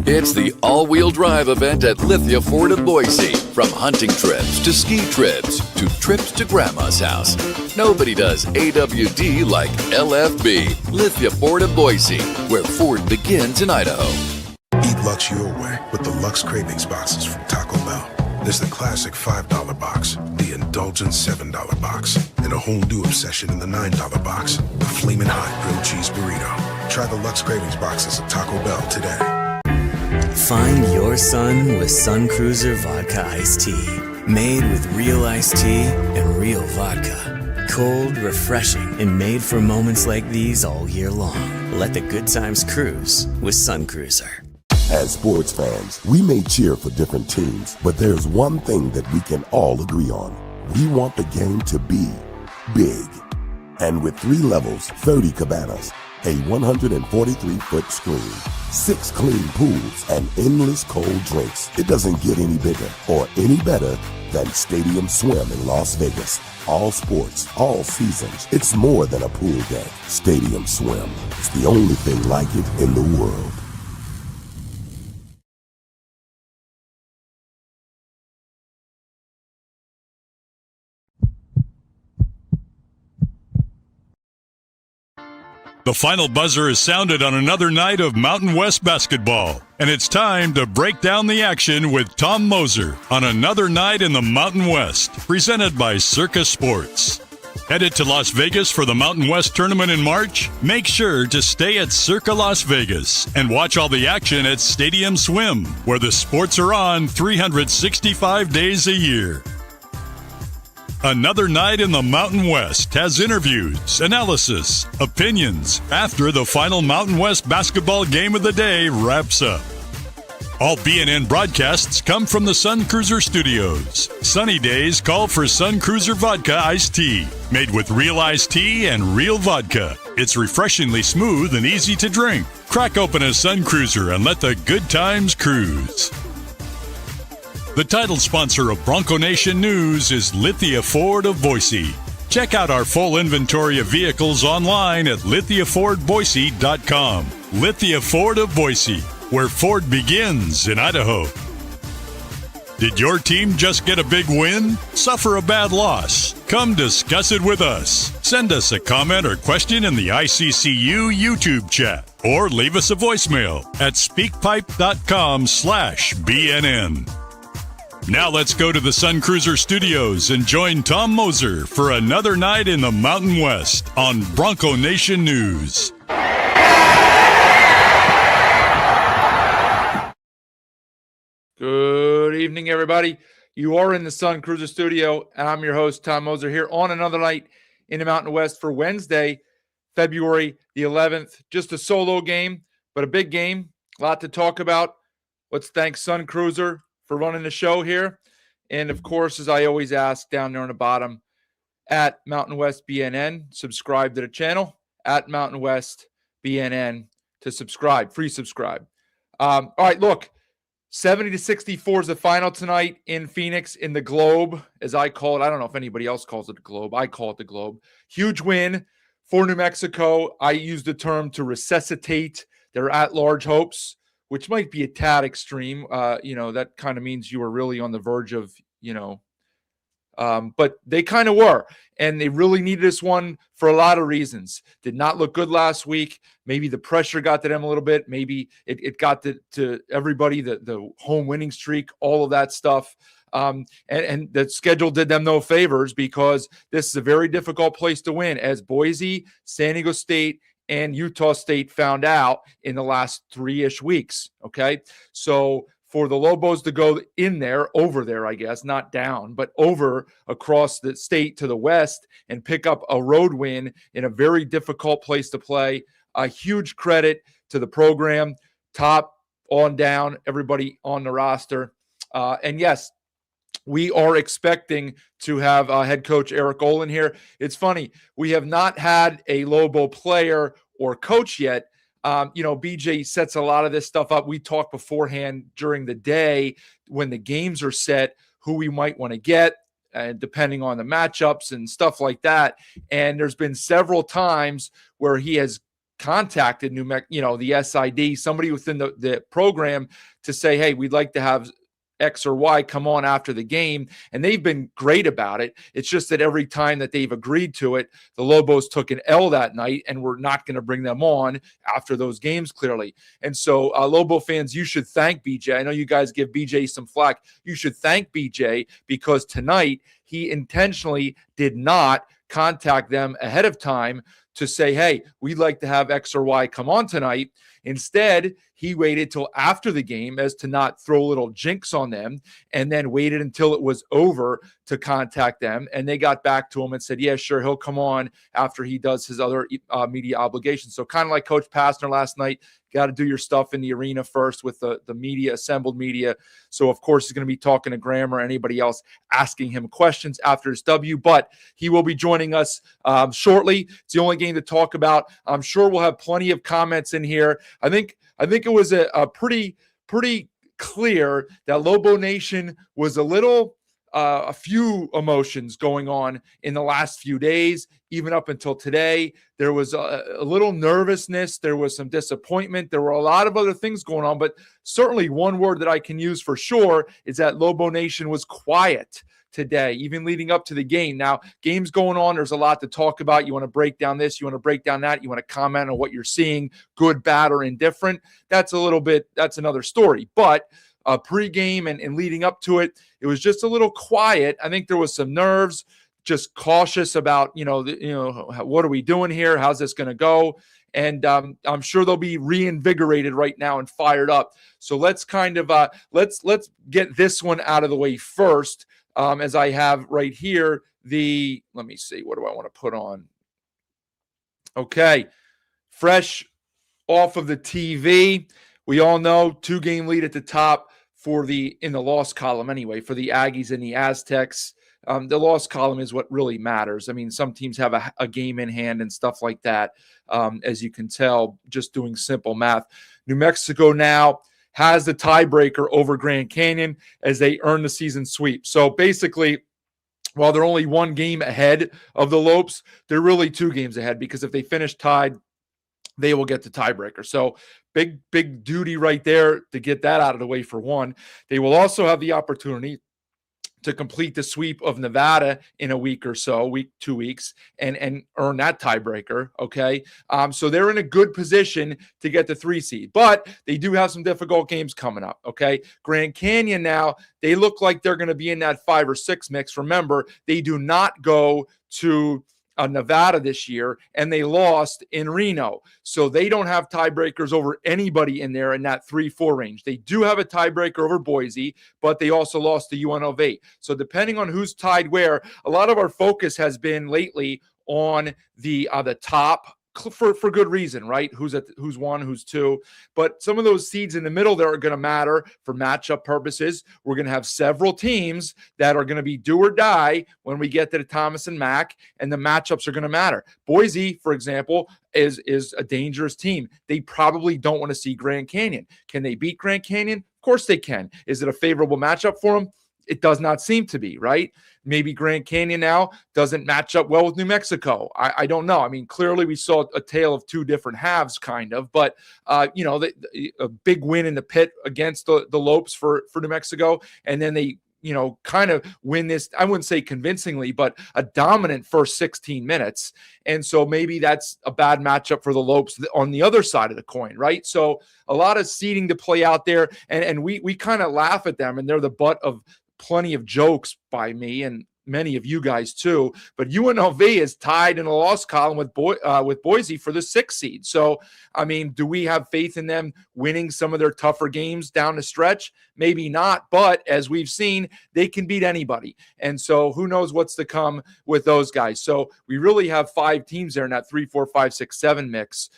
It's the all-wheel drive event at Lithia Ford of Boise. From hunting trips to ski trips to trips to Grandma's house. Nobody does AWD like LFB, Lithia Ford of Boise, where Ford begins in Idaho. Eat Lux your way with the Lux Cravings boxes from Taco Bell. There's the classic $5 box, the indulgent $7 box, and a whole new obsession in the $9 box, the flaming hot grilled cheese burrito. Try the Lux Cravings boxes at Taco Bell today. Find your sun with Sun Cruiser Vodka Iced Tea. Made with real iced tea and real vodka. Cold, refreshing, and made for moments like these all year long. Let the good times cruise with Sun Cruiser. As sports fans, we may cheer for different teams, but there's one thing that we can all agree on. We want the game to be big. And with 3 levels, 30 cabanas, a 143-foot screen, 6 clean pools, and endless cold drinks, it doesn't get any bigger or any better than Stadium Swim in Las Vegas. All sports, all seasons. It's more than a pool deck. Stadium Swim. It's the only thing like it in the world. The final buzzer is sounded on another night of Mountain West basketball, and it's time to break down the action with Tom Moser on another night in the Mountain West, presented by Circa Sports. Headed to Las Vegas for the Mountain West tournament in March? Make sure to stay at Circa Las Vegas and watch all the action at Stadium Swim, where the sports are on 365 days a year. Another night in the Mountain West has interviews, analysis, opinions after the final Mountain West basketball game of the day wraps up. All BNN broadcasts come from the Sun Cruiser Studios. Sunny days call for Sun Cruiser Vodka Iced Tea, made with real iced tea and real vodka. It's refreshingly smooth and easy to drink. Crack open a Sun Cruiser and let the good times cruise. The title sponsor of Bronco Nation News is Lithia Ford of Boise. Check out our full inventory of vehicles online at lithiafordboise.com. Lithia Ford of Boise, where Ford begins in Idaho. Did your team just get a big win? Suffer a bad loss? Come discuss it with us. Send us a comment or question in the ICCU YouTube chat, or leave us a voicemail at speakpipe.com/BNN. Now let's go to the Sun Cruiser Studios and join Tom Moser for another night in the Mountain West on Bronco Nation News. Good evening, everybody. You are in the Sun Cruiser Studio, and I'm your host, Tom Moser, here on another night in the Mountain West for Wednesday, February the 11th. Just a solo game, but a big game. A lot to talk about. Let's thank Sun Cruiser for running the show here. And of course, as I always ask down there on the bottom, at Mountain West BNN, subscribe to the channel, at Mountain West BNN to subscribe, free subscribe. All right, look, 70-64 is the final tonight in Phoenix in the Globe, as I call it. I don't know if anybody else calls it the Globe. I call it the Globe. Huge win for New Mexico. I use the term to resuscitate their at-large hopes, which might be a tad extreme. That kind of means you were really on the verge of, but they kind of were. And they really needed this one for a lot of reasons. Did not look good last week. Maybe the pressure got to them a little bit. Maybe it got to everybody, the home winning streak, all of that stuff. And the schedule did them no favors, because this is a very difficult place to win, as Boise, San Diego State, and Utah State found out in the last 3-ish weeks, okay? So for the Lobos to go in there, over there, I guess, not down, but over across the state to the west and pick up a road win in a very difficult place to play, a huge credit to the program, top on down, everybody on the roster. And yes, we are expecting to have head coach Eric Olin here. It's funny, we have not had a Lobo player or coach yet. BJ sets a lot of this stuff up. We talk beforehand during the day when the games are set, who we might want to get, depending on the matchups and stuff like that. And there's been several times where he has contacted the SID, somebody within the program, to say, hey, we'd like to have X or Y come on after the game, and they've been great about it. It's just that every time that they've agreed to it, the Lobos took an L that night, and we're not going to bring them on after those games, clearly. And so, Lobo fans, you should thank BJ. I know you guys give BJ some flack. You should thank BJ, because tonight he intentionally did not contact them ahead of time to say, hey, we'd like to have X or Y come on tonight. Instead, he waited till after the game, as to not throw a little jinx on them, and then waited until it was over to contact them. And they got back to him and said, yeah, sure, he'll come on after he does his other media obligations. So kind of like Coach Pastner last night, got to do your stuff in the arena first with the media, assembled media. So, of course, he's going to be talking to Graham or anybody else, asking him questions after his W. But he will be joining us shortly. It's the only game to talk about. I'm sure we'll have plenty of comments in here. I think it was a pretty clear that Lobo Nation was a few emotions going on in the last few days, even up until today. There was a little nervousness. There was some disappointment. There were a lot of other things going on, but certainly one word that I can use for sure is that Lobo Nation was quiet today, even leading up to the game. Now, game's going on. There's a lot to talk about. You want to break down this, you want to break down that, you want to comment on what you're seeing, good, bad, or indifferent. That's another story. But pregame and leading up to it, it was just a little quiet. I think there was some nerves, just cautious about, what are we doing here? How's this going to go? And I'm sure they'll be reinvigorated right now and fired up. So let's kind of let's get this one out of the way first. As I have right here, let me see, what do I want to put on? Okay, fresh off of the TV. We all know 2-game lead at the top in the loss column anyway, for the Aggies and the Aztecs. The loss column is what really matters. I mean, some teams have a game in hand and stuff like that, as you can tell, just doing simple math. New Mexico now has the tiebreaker over Grand Canyon as they earn the season sweep. So basically, while they're only 1 game ahead of the Lopes, they're really 2 games ahead, because if they finish tied, they will get the tiebreaker. So big duty right there to get that out of the way for one. They will also have the opportunity to complete the sweep of Nevada in a week or so, 2 weeks, and earn that tiebreaker, okay? So they're in a good position to get the 3 seed, but they do have some difficult games coming up, okay? Grand Canyon now, they look like they're going to be in that 5 or 6 mix. Remember, they do not go to Nevada this year, and they lost in Reno. So they don't have tiebreakers over anybody in there in that 3-4 range. They do have a tiebreaker over Boise, but they also lost to UNLV. So depending on who's tied where, a lot of our focus has been lately on the top, for good reason, right? Who's 1, who's 2. But some of those seeds in the middle there are going to matter for matchup purposes. We're going to have several teams that are going to be do or die when we get to the Thomas and Mack, and the matchups are going to matter. Boise, for example, is a dangerous team. They probably don't want to see Grand Canyon. Can they beat Grand Canyon? Of course they can. Is it a favorable matchup for them? It does not seem to be, right? Maybe Grand Canyon now doesn't match up well with New Mexico. I don't know. I mean, clearly we saw a tale of 2 different halves, kind of. But, a big win in the pit against the Lopes for New Mexico. And then they, kind of win this, I wouldn't say convincingly, but a dominant first 16 minutes. And so maybe that's a bad matchup for the Lopes on the other side of the coin, right? So a lot of seeding to play out there. And we kind of laugh at them, and they're the butt of plenty of jokes by me and many of you guys too. But UNLV is tied in a loss column with Boise for the 6th seed. So, I mean, do we have faith in them winning some of their tougher games down the stretch? Maybe not, but as we've seen, they can beat anybody. And so who knows what's to come with those guys. So we really have 5 teams there in that 3, 4, 5, 6, 7 mix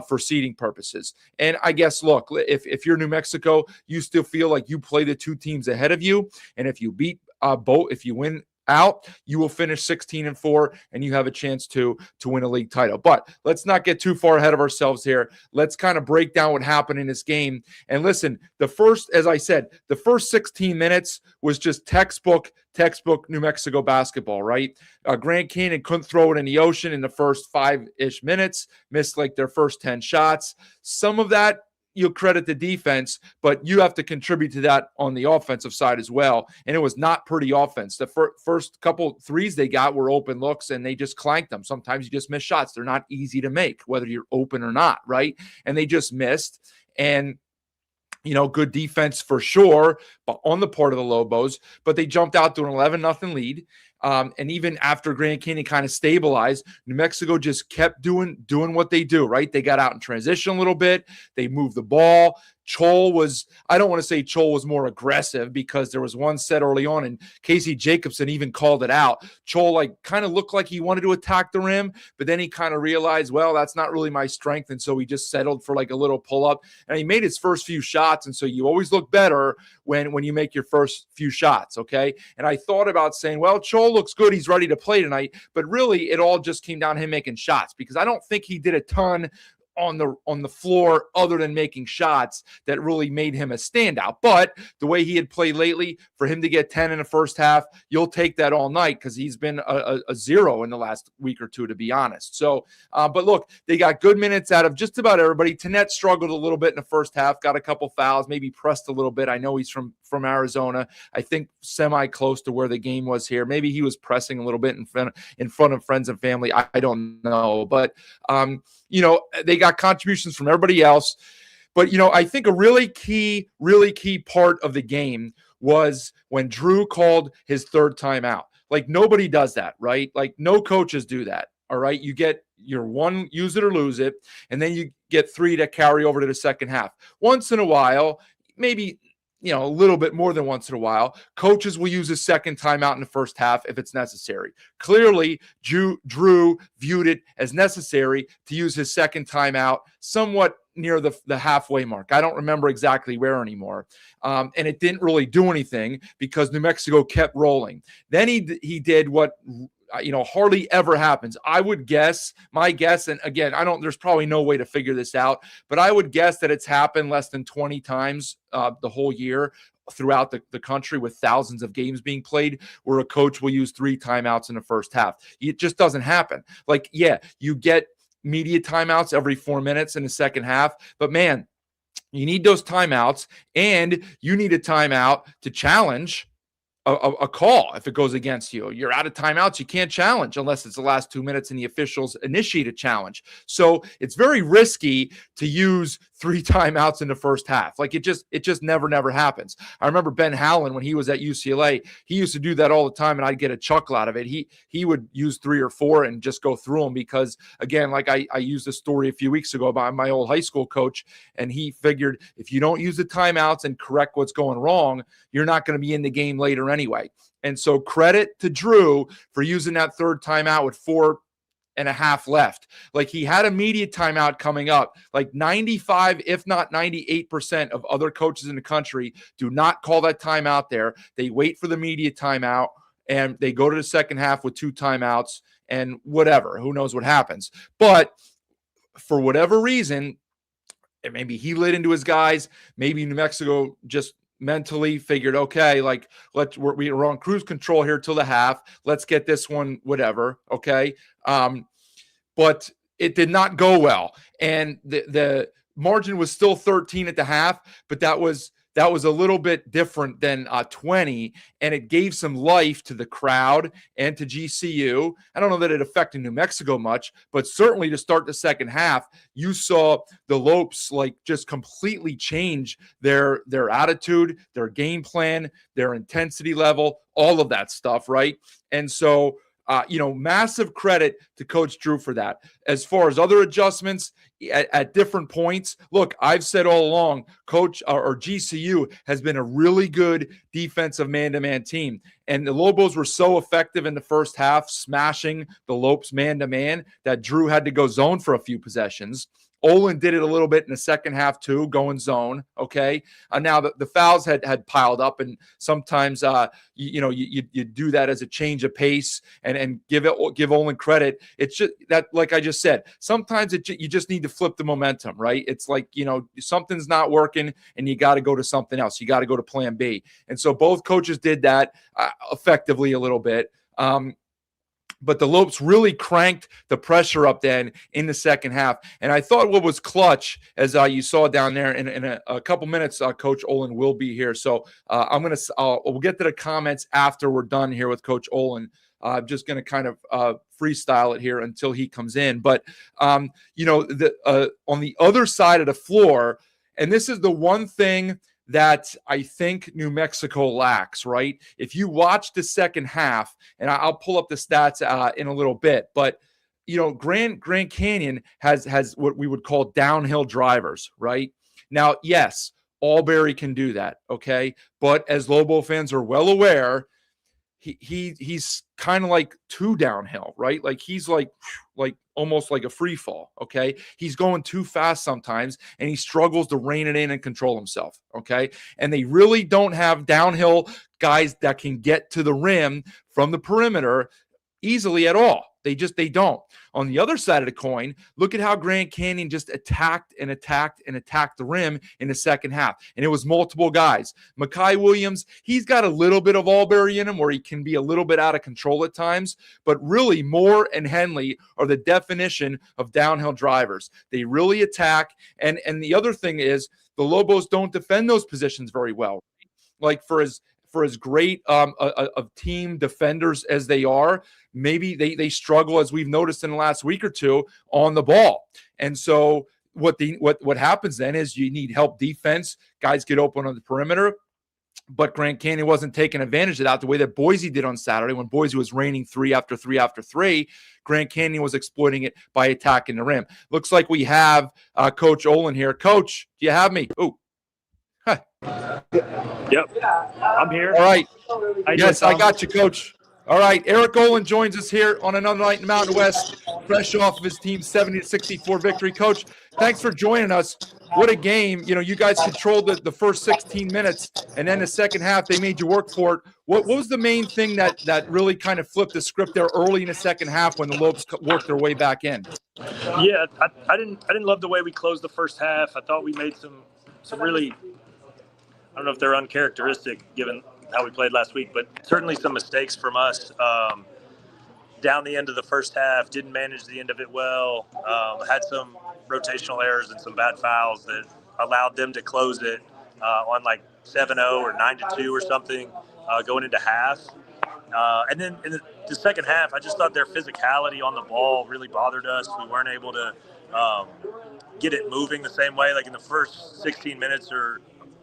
for seeding purposes. And I guess, look, if you're New Mexico, you still feel like you play the 2 teams ahead of you. And if you beat if you win out, you will finish 16-4 and you have a chance to win a league title. But let's not get too far ahead of ourselves here. Let's kind of break down what happened in this game. And listen, as I said, the first 16 minutes was just textbook New Mexico basketball, right? Grand Canyon couldn't throw it in the ocean in the first 5-ish minutes, missed like their first 10 shots. Some of that you'll credit the defense, but you have to contribute to that on the offensive side as well. And it was not pretty offense. The first couple threes they got were open looks, and they just clanked them. Sometimes you just miss shots. They're not easy to make, whether you're open or not, right? And they just missed. And good defense for sure, but on the part of the Lobos, but they jumped out to an 11-0 lead. And even after Grand Canyon kind of stabilized, New Mexico just kept doing what they do, right? They got out in transition a little bit. They moved the ball. I don't want to say Chol was more aggressive, because there was one set early on and Casey Jacobson even called it out. Chol kind of looked like he wanted to attack the rim, but then he kind of realized, well, that's not really my strength. And so he just settled for a little pull up, and he made his first few shots. And so you always look better when you make your first few shots. Okay. And I thought about saying, well, Chol looks good. He's ready to play tonight. But really it all just came down to him making shots, because I don't think he did a ton on the floor other than making shots that really made him a standout. But the way he had played lately, for him to get 10 in the first half, you'll take that all night, because he's been a zero in the last week or two, to be honest. So, but look, they got good minutes out of just about everybody. Tenet struggled a little bit in the first half, got a couple fouls, maybe pressed a little bit. I know he's from Arizona. I think semi close to where the game was here. Maybe he was pressing a little bit in front of friends and family. I don't know. But, they got contributions from everybody else. But, I think a really key part of the game was when Drew called his third timeout. Nobody does that, right? No coaches do that. All right. You get your one, use it or lose it. And then you get 3 to carry over to the second half. Once in a while, maybe, a little bit more than once in a while, coaches will use a second timeout in the first half if it's necessary. Clearly, Drew viewed it as necessary to use his second timeout somewhat near the halfway mark. I don't remember exactly where anymore. And it didn't really do anything, because New Mexico kept rolling. Then he did what hardly ever happens. I would guess, my guess, and again, there's probably no way to figure this out, but I would guess that it's happened less than 20 times the whole year throughout the country, with thousands of games being played, where a coach will use 3 timeouts in the first half. It just doesn't happen. You get media timeouts every 4 minutes in the second half, but man, you need those timeouts, and you need a timeout to challenge a call. If it goes against you, you're out of timeouts. You can't challenge unless it's the last 2 minutes and the officials initiate a challenge. So it's very risky to use 3 timeouts in the first half. It just never happens. I remember Ben Howland, when he was at UCLA, he used to do that all the time, and I'd get a chuckle out of it. He would use 3 or 4 and just go through them, because again, I used a story a few weeks ago about my old high school coach, and he figured if you don't use the timeouts and correct what's going wrong, you're not going to be in the game later anyway. And so credit to Drew for using that third timeout with 4.5 left. He had a media timeout coming up. 95, if not 98% of other coaches in the country do not call that timeout there. They wait for the media timeout, and they go to the second half with 2 timeouts, and whatever, who knows what happens. But for whatever reason, maybe he lit into his guys. Maybe New Mexico just mentally figured, okay, we're on cruise control here till the half. Let's get this one, whatever. Okay. But it did not go well. And the margin was still 13 at the half, but that was a little bit different than 20, and it gave some life to the crowd and to GCU. I don't know that it affected New Mexico much, but certainly to start the second half, you saw the Lopes just completely change their attitude, their game plan, their intensity level, all of that stuff, right? And so massive credit to Coach Drew for that. As far as other adjustments at different points, look, I've said all along, Coach or GCU has been a really good defensive man-to-man team. And the Lobos were so effective in the first half, smashing the Lopes man-to-man, that Drew had to go zone for a few possessions. Olin did it a little bit in the second half too, going zone. Okay. Now the fouls had piled up, and sometimes you do that as a change of pace and give Olin credit. It's just that, like I just said, sometimes you just need to flip the momentum, right? It's like, something's not working and you got to go to something else. You got to go to plan B. And so both coaches did that effectively a little bit. But the Lopes really cranked the pressure up then in the second half. And I thought what was clutch, as you saw down there in a couple minutes, Coach Olin will be here. So we'll get to the comments after we're done here with Coach Olin. I'm just going to kind of freestyle it here until he comes in. But, on the other side of the floor, and this is the one thing that I think New Mexico lacks, right? If you watch the second half, and I'll pull up the stats in a little bit, but Grand Canyon has what we would call downhill drivers, right? Now, yes, Albury can do that, okay? But as Lobo fans are well aware, he's kind of like too downhill, right? Like he's like almost like a free fall, okay? He's going too fast sometimes, and he struggles to rein it in and control himself, okay? And they really don't have downhill guys that can get to the rim from the perimeter easily at all. They don't. On the other side of the coin, look at how Grand Canyon just attacked the rim in the second half. And it was multiple guys. Makai Williams, he's got a little bit of Albury in him where he can be a little bit out of control at times. But really, Moore and Henley are the definition of downhill drivers. They really attack. And the other thing is the Lobos don't defend those positions very well. Like for as great of team defenders as they are, maybe they struggle, as we've noticed in the last week or two, on the ball. And so what happens then is you need help defense. Guys get open on the perimeter. But Grand Canyon wasn't taking advantage of that the way that Boise did on Saturday. When Boise was raining 3 after 3 after 3, Grand Canyon was exploiting it by attacking the rim. Looks like we have Coach Olin here. Coach, do you have me? Oh. Huh. Yep, I'm here. All right. Yes, I got you, Coach. All right, Eric Olin joins us here on another night in Mountain West, fresh off of his team's 70-64 victory. Coach, thanks for joining us. What a game. You guys controlled the first 16 minutes, and then the second half, they made you work for it. What was the main thing that really kind of flipped the script there early in the second half when the Lopes worked their way back in? Yeah, I didn't love the way we closed the first half. I thought we made some really, I don't know if they're uncharacteristic given how we played last week, but certainly some mistakes from us down the end of the first half. Didn't manage the end of it well. Had some rotational errors and some bad fouls that allowed them to close it on like 7-0 or 9-2 or something going into half. And then in the second half, I just thought their physicality on the ball really bothered us. We weren't able to get it moving the same way. Like in the first 16 minutes or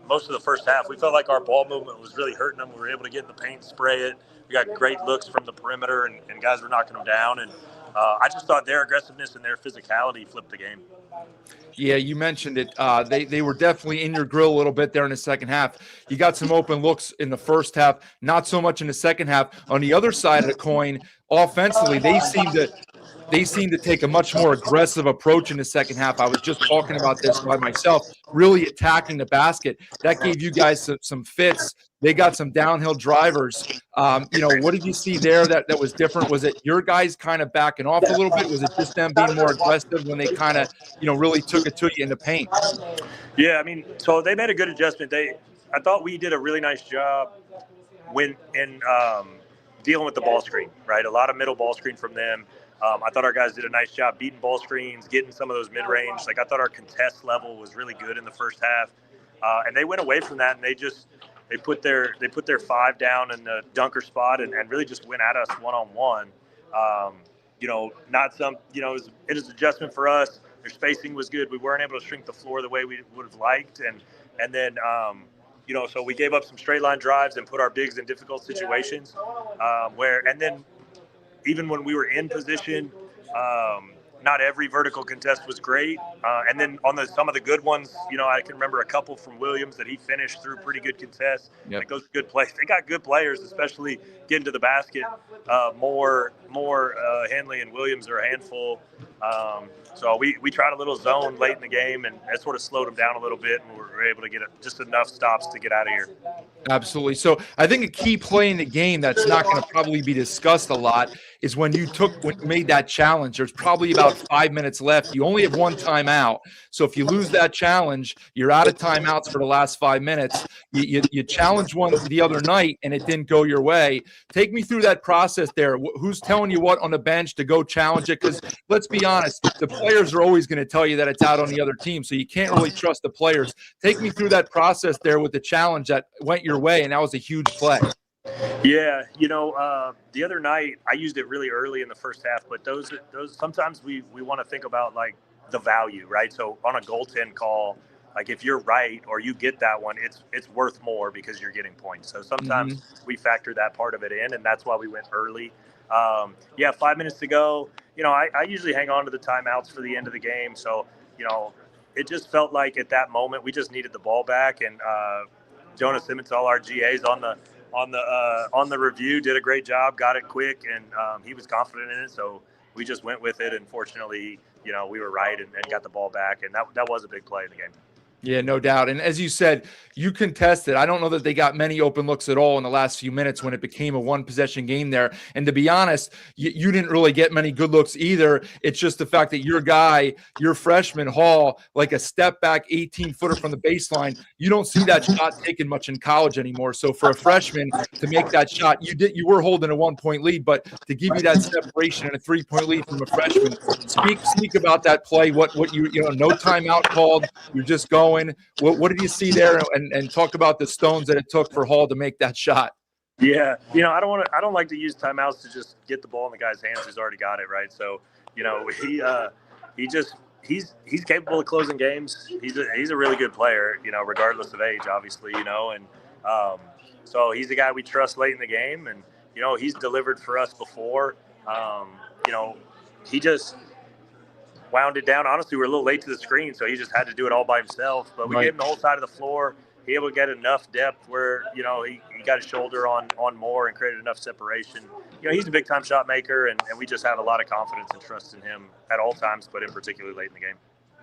most of the first half, we felt like our ball movement was really hurting them. We were able to get in the paint, spray it. We got great looks from the perimeter, and guys were knocking them down. And I just thought their aggressiveness and their physicality flipped the game. Yeah, you mentioned it. They were definitely in your grill a little bit there in the second half. You got some open looks in the first half, not so much in the second half. On the other side of the coin, offensively, they seem to take a much more aggressive approach in the second half. I was just talking about this by myself, really attacking the basket. That gave you guys some fits. They got some downhill drivers. What did you see there that was different? Was it your guys kind of backing off a little bit? Was it just them being more aggressive when they kind of, really took it to you in the paint? Yeah, I mean, so they made a good adjustment. I thought we did a really nice job when in dealing with the ball screen, right? A lot of middle ball screen from them. I thought our guys did a nice job beating ball screens, getting some of those mid-range. Like I thought our contest level was really good in the first half, and they went away from that and they put their 5 down in the dunker spot and really just went at us one-on-one. Not some, it was an adjustment for us. Their spacing was good. We weren't able to shrink the floor the way we would have liked, and then so we gave up some straight line drives and put our bigs in difficult situations and then even when we were in position, not every vertical contest was great. And then on some of the good ones, I can remember a couple from Williams that he finished through pretty good contests. Yep. Like those good plays. They got good players, especially getting to the basket. More Hanley and Williams are a handful. So we tried a little zone late in the game, and that sort of slowed them down a little bit, and we were able to get just enough stops to get out of here. Absolutely. So I think a key play in the game that's not going to probably be discussed a lot is when you made that challenge. There's probably about 5 minutes left. You only have one timeout. So if you lose that challenge, you're out of timeouts for the last 5 minutes. You challenged one the other night and it didn't go your way. Take me through that process there. Who's telling you what on the bench to go challenge it? Because let's be honest, the players are always going to tell you that it's out on the other team. So you can't really trust the players. Take me through that process there with the challenge that went your way, and that was a huge play. Yeah, the other night I used it really early in the first half, but those sometimes we want to think about like the value, right? So on a goaltend call, like if you're right or you get that one, it's worth more because you're getting points. So sometimes we factor that part of it in, and that's why we went early. 5 minutes to go. I usually hang on to the timeouts for the end of the game. So, it just felt like at that moment we just needed the ball back, and Jonas Simmons, all our GAs on the review, did a great job, got it quick, and he was confident in it. So we just went with it, and fortunately, we were right and got the ball back, and that was a big play in the game. Yeah, no doubt. And as you said, you contested. I don't know that they got many open looks at all in the last few minutes when it became a one-possession game there. And to be honest, you didn't really get many good looks either. It's just the fact that your freshman, Hall, like a step back 18-footer from the baseline, you don't see that shot taken much in college anymore. So for a freshman to make that shot, you were holding a 1-point lead, but to give you that separation and a 3-point lead from a freshman, speak about that play. What no timeout called. You're just going. What did you see there, and talk about the stones that it took for Hall to make that shot? Yeah, I don't like to use timeouts to just get the ball in the guy's hands who's already got it, right? So, he's capable of closing games. He's a really good player, regardless of age, obviously, and so he's a guy we trust late in the game, and he's delivered for us before. He just wound it down. Honestly, we were a little late to the screen, so he just had to do it all by himself. But we gave him the whole side of the floor. He was able to get enough depth where, he got his shoulder on more and created enough separation. He's a big-time shot maker, and we just have a lot of confidence and trust in him at all times, but in particular late in the game.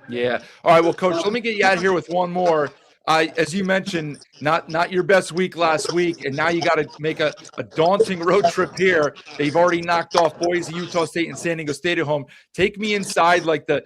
Yeah. All right, well, Coach, let me get you out of here with one more. As you mentioned, not your best week last week, and now you got to make a daunting road trip here. They've already knocked off Boise, Utah State, and San Diego State at home. Take me inside like the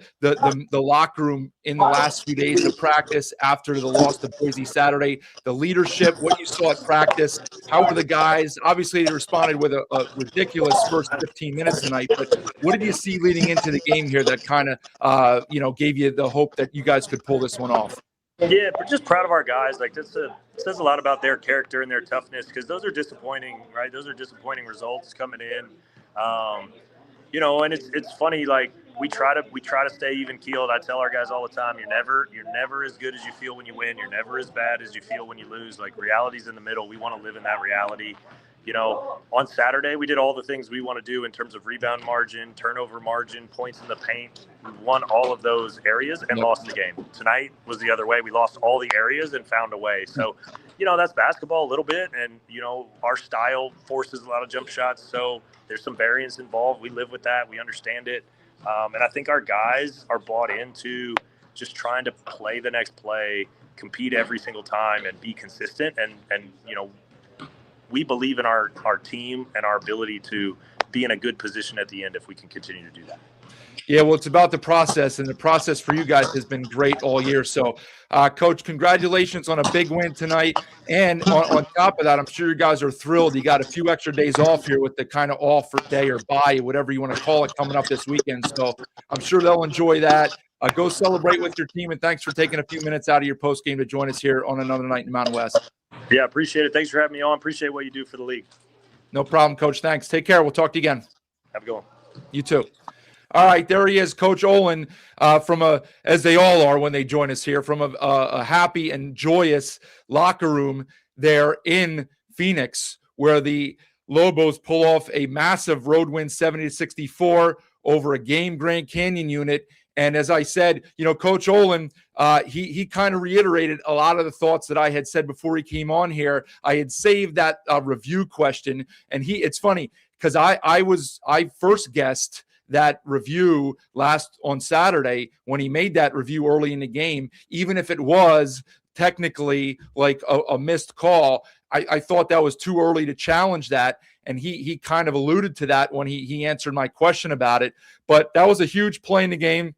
locker room in the last few days of practice after the loss to Boise Saturday. The leadership, what you saw at practice, how were the guys? Obviously, they responded with a ridiculous first 15 minutes tonight. But what did you see leading into the game here that kind of gave you the hope that you guys could pull this one off? Yeah, we're just proud of our guys. Like it says a lot about their character and their toughness, because those are disappointing, right? Those are disappointing results coming in. And it's funny. Like we try to stay even keeled. I tell our guys all the time, you're never as good as you feel when you win. You're never as bad as you feel when you lose. Like reality's in the middle. We want to live in that reality. On Saturday, we did all the things we want to do in terms of rebound margin, turnover margin, points in the paint. We won all of those areas and lost the game. Tonight was the other way. We lost all the areas and found a way. So, that's basketball a little bit. And, our style forces a lot of jump shots. So there's some variance involved. We live with that. We understand it. And I think our guys are bought into just trying to play the next play, compete every single time, and be consistent. And we believe in our team and our ability to be in a good position at the end if we can continue to do that. Yeah, well, it's about the process, and the process for you guys has been great all year. So, Coach, congratulations on a big win tonight. And on top of that, I'm sure you guys are thrilled. You got a few extra days off here with the kind of off for day or bye, whatever you want to call it, coming up this weekend. So I'm sure they'll enjoy that. Go celebrate with your team, and thanks for taking a few minutes out of your post game to join us here on another night in Mountain West. Yeah, appreciate it. Thanks for having me on. Appreciate what you do for the league. No problem, Coach. Thanks. Take care. We'll talk to you again. Have a good one. You too. All right, there he is, Coach Olin, as they all are when they join us here, from a happy and joyous locker room there in Phoenix, where the Lobos pull off a massive road win, 70-64 over a game Grand Canyon unit. And as I said, Coach Olin, he kind of reiterated a lot of the thoughts that I had said before he came on here. I had saved that review question, and it's funny because I first guessed that review on Saturday when he made that review early in the game, even if it was technically like a missed call. I thought that was too early to challenge that. And he kind of alluded to that when he answered my question about it. But that was a huge play in the game.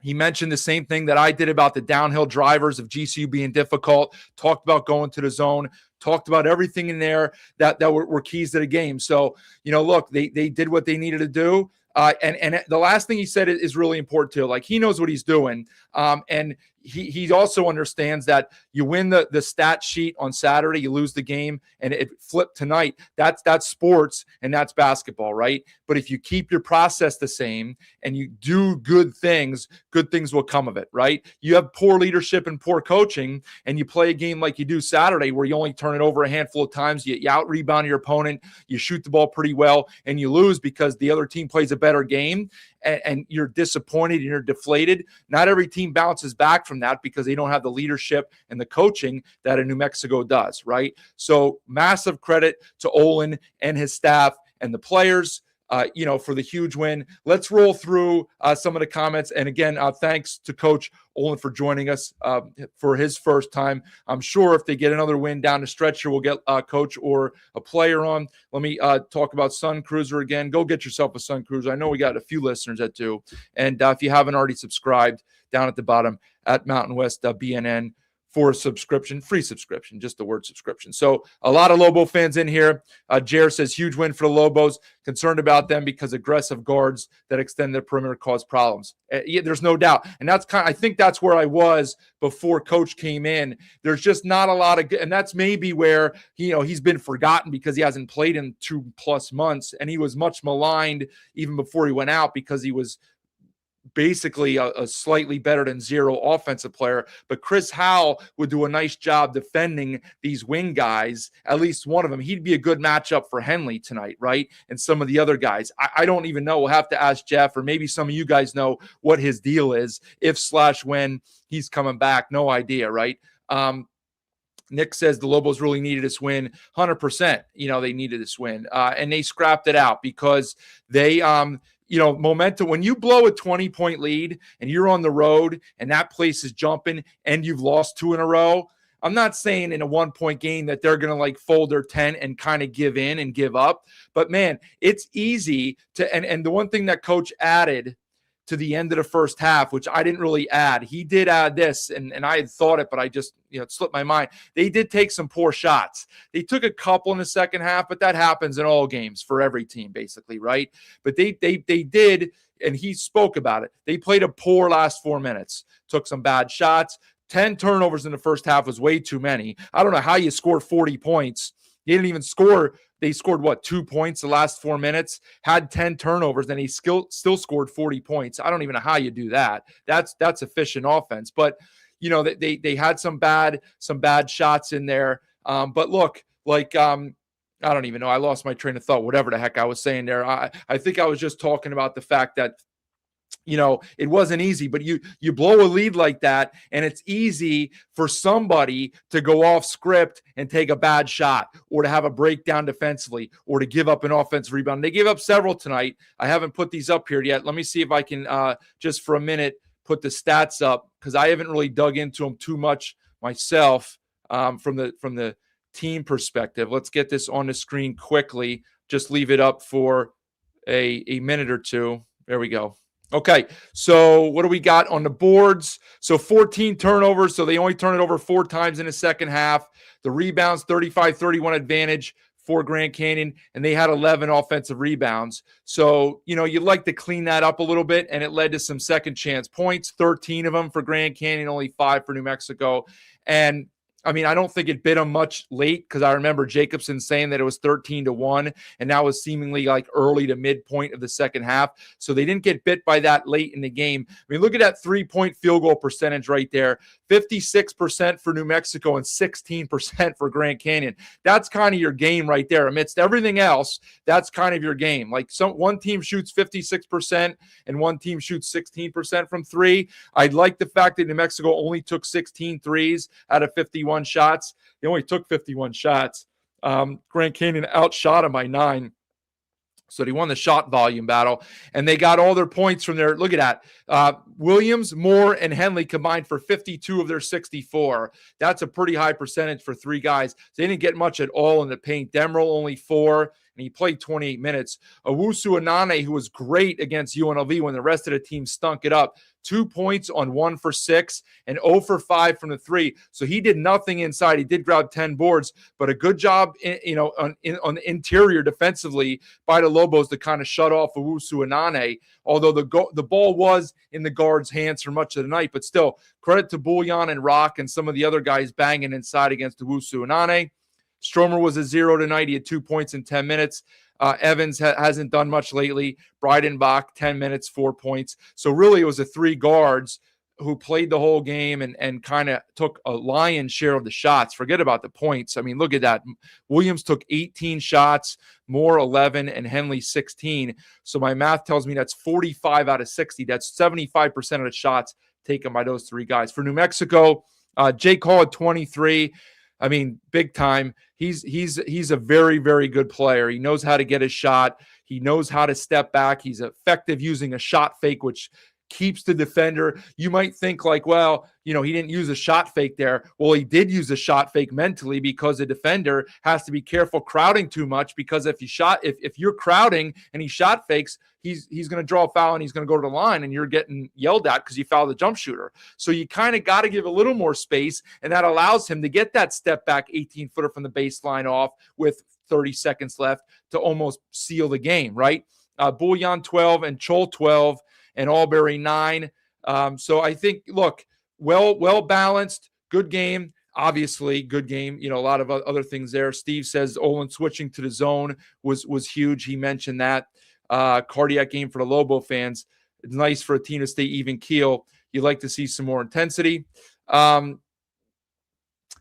He mentioned the same thing that I did about the downhill drivers of GCU being difficult, talked about going to the zone, talked about everything in there that were keys to the game. So, look, they did what they needed to do. And the last thing he said is really important too. Like, he knows what he's doing. And he also understands that you win the stat sheet on Saturday, you lose the game, and it flipped tonight. That's sports and that's basketball, right? But if you keep your process the same and you do good things will come of it, right? You have poor leadership and poor coaching, and you play a game like you do Saturday where you only turn it over a handful of times, you out-rebound your opponent, you shoot the ball pretty well, and you lose because the other team plays a better game, and you're disappointed and you're deflated. Not every team bounces back from that because they don't have the leadership and the coaching that a New Mexico does, right? So massive credit to Olin and his staff and the players, for the huge win. Let's roll through some of the comments. And again, thanks to Coach Olin for joining us for his first time. I'm sure if they get another win down the stretch here, we'll get a coach or a player on. Let me talk about Sun Cruiser again. Go get yourself a Sun Cruiser. I know we got a few listeners that do. And if you haven't already subscribed, down at the bottom at Mountain West BNN for a subscription, free subscription, just the word subscription. So a lot of Lobo fans in here. Jer says, huge win for the Lobos. Concerned about them because aggressive guards that extend the perimeter cause problems. Yeah, there's no doubt. And I think that's where I was before Coach came in. There's just not a lot of good, and that's maybe where, he's been forgotten because he hasn't played in 2+ months. And he was much maligned even before he went out because he was basically a slightly better than zero offensive player. But Chris Howell would do a nice job defending these wing guys, at least one of them. He'd be a good matchup for Henley tonight, right? And some of the other guys. I don't even know. We'll have to ask Jeff, or maybe some of you guys know what his deal is, if/when he's coming back. No idea, right? Nick says the Lobos really needed this win. 100%, they needed this win. And they scrapped it out because they momentum, when you blow a 20-point lead and you're on the road and that place is jumping and you've lost 2 in a row, I'm not saying in a 1-point game that they're going to fold their tent and kind of give in and give up. But man, it's easy to, and the one thing that Coach added to the end of the first half, which I didn't really add. He did add this, and I had thought it, but I just, it slipped my mind. They did take some poor shots. They took a couple in the second half, but that happens in all games for every team, basically, right? But they did, and he spoke about it. They played a poor last 4 minutes, took some bad shots. 10 turnovers in the first half was way too many. I don't know how you scored 40 points. They didn't even score. They scored, 2 points the last 4 minutes, had 10 turnovers, and he still scored 40 points. I don't even know how you do that. That's efficient offense. But, they had some bad shots in there. But look, I don't even know. I lost my train of thought, whatever the heck I was saying there. I think I was just talking about the fact that, it wasn't easy, but you blow a lead like that, and it's easy for somebody to go off script and take a bad shot, or to have a breakdown defensively, or to give up an offensive rebound. They gave up several tonight. I haven't put these up here yet. Let me see if I can just for a minute put the stats up, because I haven't really dug into them too much myself from the team perspective. Let's get this on the screen quickly. Just leave it up for a minute or two. There we go. Okay, so what do we got on the boards? So 14 turnovers, so they only turned it over 4 times in the second half. The rebounds, 35-31 advantage for Grand Canyon, and they had 11 offensive rebounds. So, you'd like to clean that up a little bit, and it led to some second chance points, 13 of them for Grand Canyon, only 5 for New Mexico. And I mean, I don't think it bit them much late because I remember Jacobson saying that it was 13-1, and that was seemingly like early to midpoint of the second half. So they didn't get bit by that late in the game. I mean, look at that 3-point field goal percentage right there. 56% for New Mexico and 16% for Grand Canyon. That's kind of your game right there. Amidst everything else, that's kind of your game. Like one team shoots 56% and one team shoots 16% from three. I like the fact that New Mexico only took 16 threes out of 51 shots. They only took 51 shots. Grand Canyon outshot them by 9. So they won the shot volume battle, and they got all their points from there. Look at that. Williams, Moore, and Henley combined for 52 of their 64. That's a pretty high percentage for three guys. They didn't get much at all in the paint. Demerol only 4, and he played 28 minutes. Owusu Anane, who was great against UNLV when the rest of the team stunk it up, 2 points on 1 for 6 and 0 for 5 from the 3. So he did nothing inside. He did grab 10 boards, but a good job, on the interior defensively by the Lobos to kind of shut off Owusu Anane. Although the ball was in the guard's hands for much of the night, but still credit to Bullion and Rock and some of the other guys banging inside against Owusu Anane. Stromer was a 0 tonight. He had 2 points in 10 minutes. Evans hasn't done much lately. Breidenbach, 10 minutes, 4 points. So really it was the three guards who played the whole game and kind of took a lion's share of the shots. Forget about the points. I mean, look at that. Williams took 18 shots, Moore 11, and Henley 16. So my math tells me that's 45 out of 60. That's 75% of the shots taken by those three guys. For New Mexico, Jake Hall at 23. I mean, big time. He's a very, very good player. He knows how to get a shot. He knows how to step back. He's effective using a shot fake, which keeps the defender. You might think like, well, he didn't use a shot fake there. Well, he did use a shot fake mentally because the defender has to be careful crowding too much, because if you're crowding and he shot fakes, he's going to draw a foul and he's going to go to the line and you're getting yelled at because you fouled the jump shooter. So you kind of got to give a little more space, and that allows him to get that step back 18-footer from the baseline off with 30 seconds left to almost seal the game, right? Bullion 12 and Chol 12 and Albury 9. So I think, look, well balanced, good game. Obviously, good game. A lot of other things there. Steve says Olin switching to the zone was huge. He mentioned that. Cardiac game for the Lobo fans. It's nice for a team to stay even keel. You'd like to see some more intensity.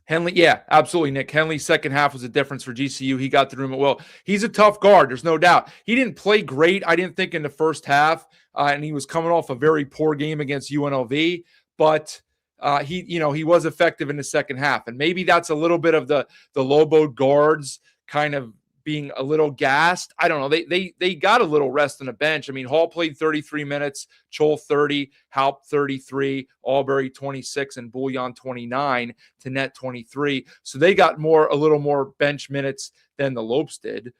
Henley, yeah, absolutely, Nick. Henley's second half was a difference for GCU. He got the room at will. He's a tough guard, there's no doubt. He didn't play great, I didn't think, in the first half, and he was coming off a very poor game against UNLV, but he was effective in the second half. And maybe that's a little bit of the Lobo guards kind of being a little gassed. I don't know. They got a little rest on the bench. I mean, Hall played 33 minutes, Chol 30, Halp 33, Albury 26, and Bullion 29 to net 23. So they got a little more bench minutes than the Lopes did.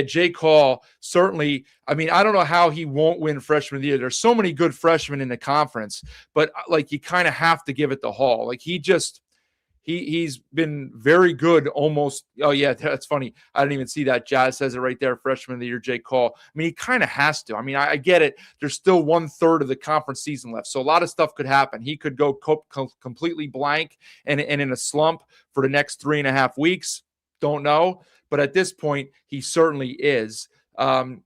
Jake Hall, certainly, I mean, I don't know how he won't win freshman of the year. There's so many good freshmen in the conference, but like you kind of have to give it to Hall. Like he's been very good almost. Oh, yeah, that's funny. I didn't even see that. Jazz says it right there, freshman of the year, Jake Hall. I mean, he kind of has to. I mean, I get it. There's still 1/3 of the conference season left, so a lot of stuff could happen. He could go completely blank and in a slump for the next 3.5 weeks. Don't know. But at this point, he certainly is. And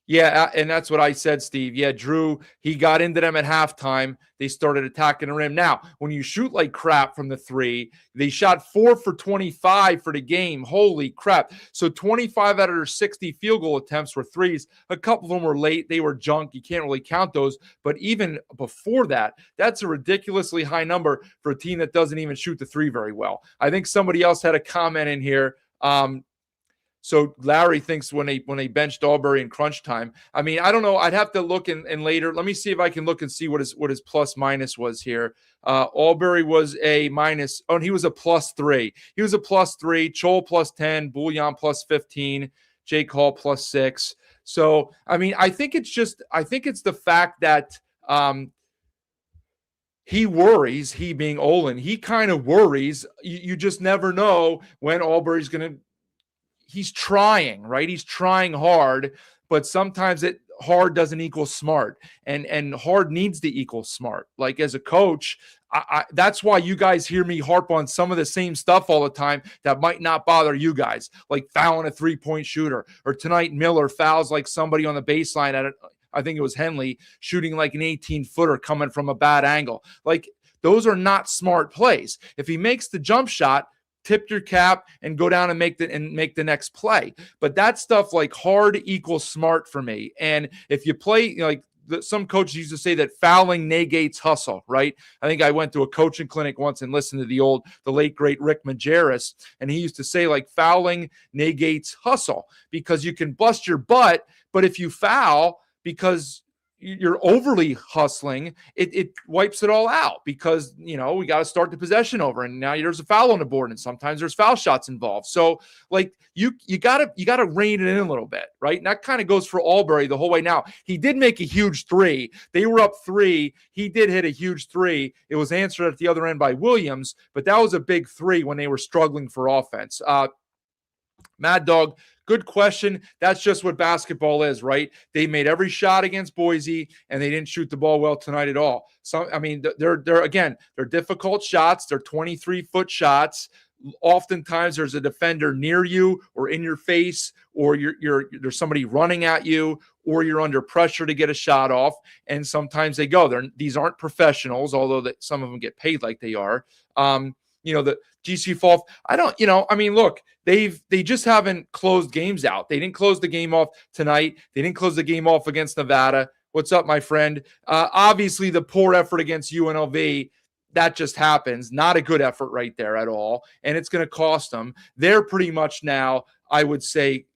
that's what I said, Steve. Yeah, Drew, he got into them at halftime. They started attacking the rim. Now, when you shoot like crap from the three, they shot 4 for 25 for the game. Holy crap. So 25 out of their 60 field goal attempts were threes. A couple of them were late. They were junk. You can't really count those. But even before that, that's a ridiculously high number for a team that doesn't even shoot the three very well. I think somebody else had a comment in here. So Larry thinks when they benched Albury in crunch time. I mean, I don't know. I'd have to look in later. Let me see if I can look and see what his plus minus was here. Albury was a minus. Oh, and he was a +3. He was a +3. Chol +10. Bullion +15. Jake Hall +6. So I mean, I think it's the fact that he worries. He being Olin, he kind of worries. You just never know when Albury's going to. He's trying, right? He's trying hard, but sometimes hard doesn't equal smart, and hard needs to equal smart. Like as a coach, that's why you guys hear me harp on some of the same stuff all the time that might not bother you guys, like fouling a 3-point shooter, or tonight Miller fouls like somebody on the baseline at it. I think it was Henley shooting like an 18-footer coming from a bad angle. Like those are not smart plays. If he makes the jump shot, tip your cap and go down and make the next play. But that stuff like hard equals smart for me. And if you play, like some coaches used to say that fouling negates hustle, right? I think I went to a coaching clinic once and listened to the late great Rick Majerus, and he used to say like fouling negates hustle because you can bust your butt, but if you foul because you're overly hustling, it wipes it all out because, we got to start the possession over, and now there's a foul on the board, and sometimes there's foul shots involved. So like you gotta rein it in a little bit, right? And that kind of goes for Albury the whole way. Now he did make a huge three. They were up 3. He did hit a huge 3. It was answered at the other end by Williams, but that was a big 3 when they were struggling for offense. Mad Dog, good question. That's just what basketball is, right? They made every shot against Boise, and they didn't shoot the ball well tonight at all. So, I mean, they're difficult shots. They're 23-foot shots. Oftentimes, there's a defender near you or in your face, or there's somebody running at you, or you're under pressure to get a shot off. And sometimes they go. These aren't professionals, although some of them get paid like they are. The GCU fall. Look, they just haven't closed games out. They didn't close the game off tonight. They didn't close the game off against Nevada. What's up, my friend? Obviously, the poor effort against UNLV, that just happens. Not a good effort right there at all, and it's going to cost them. They're pretty much now, I would say,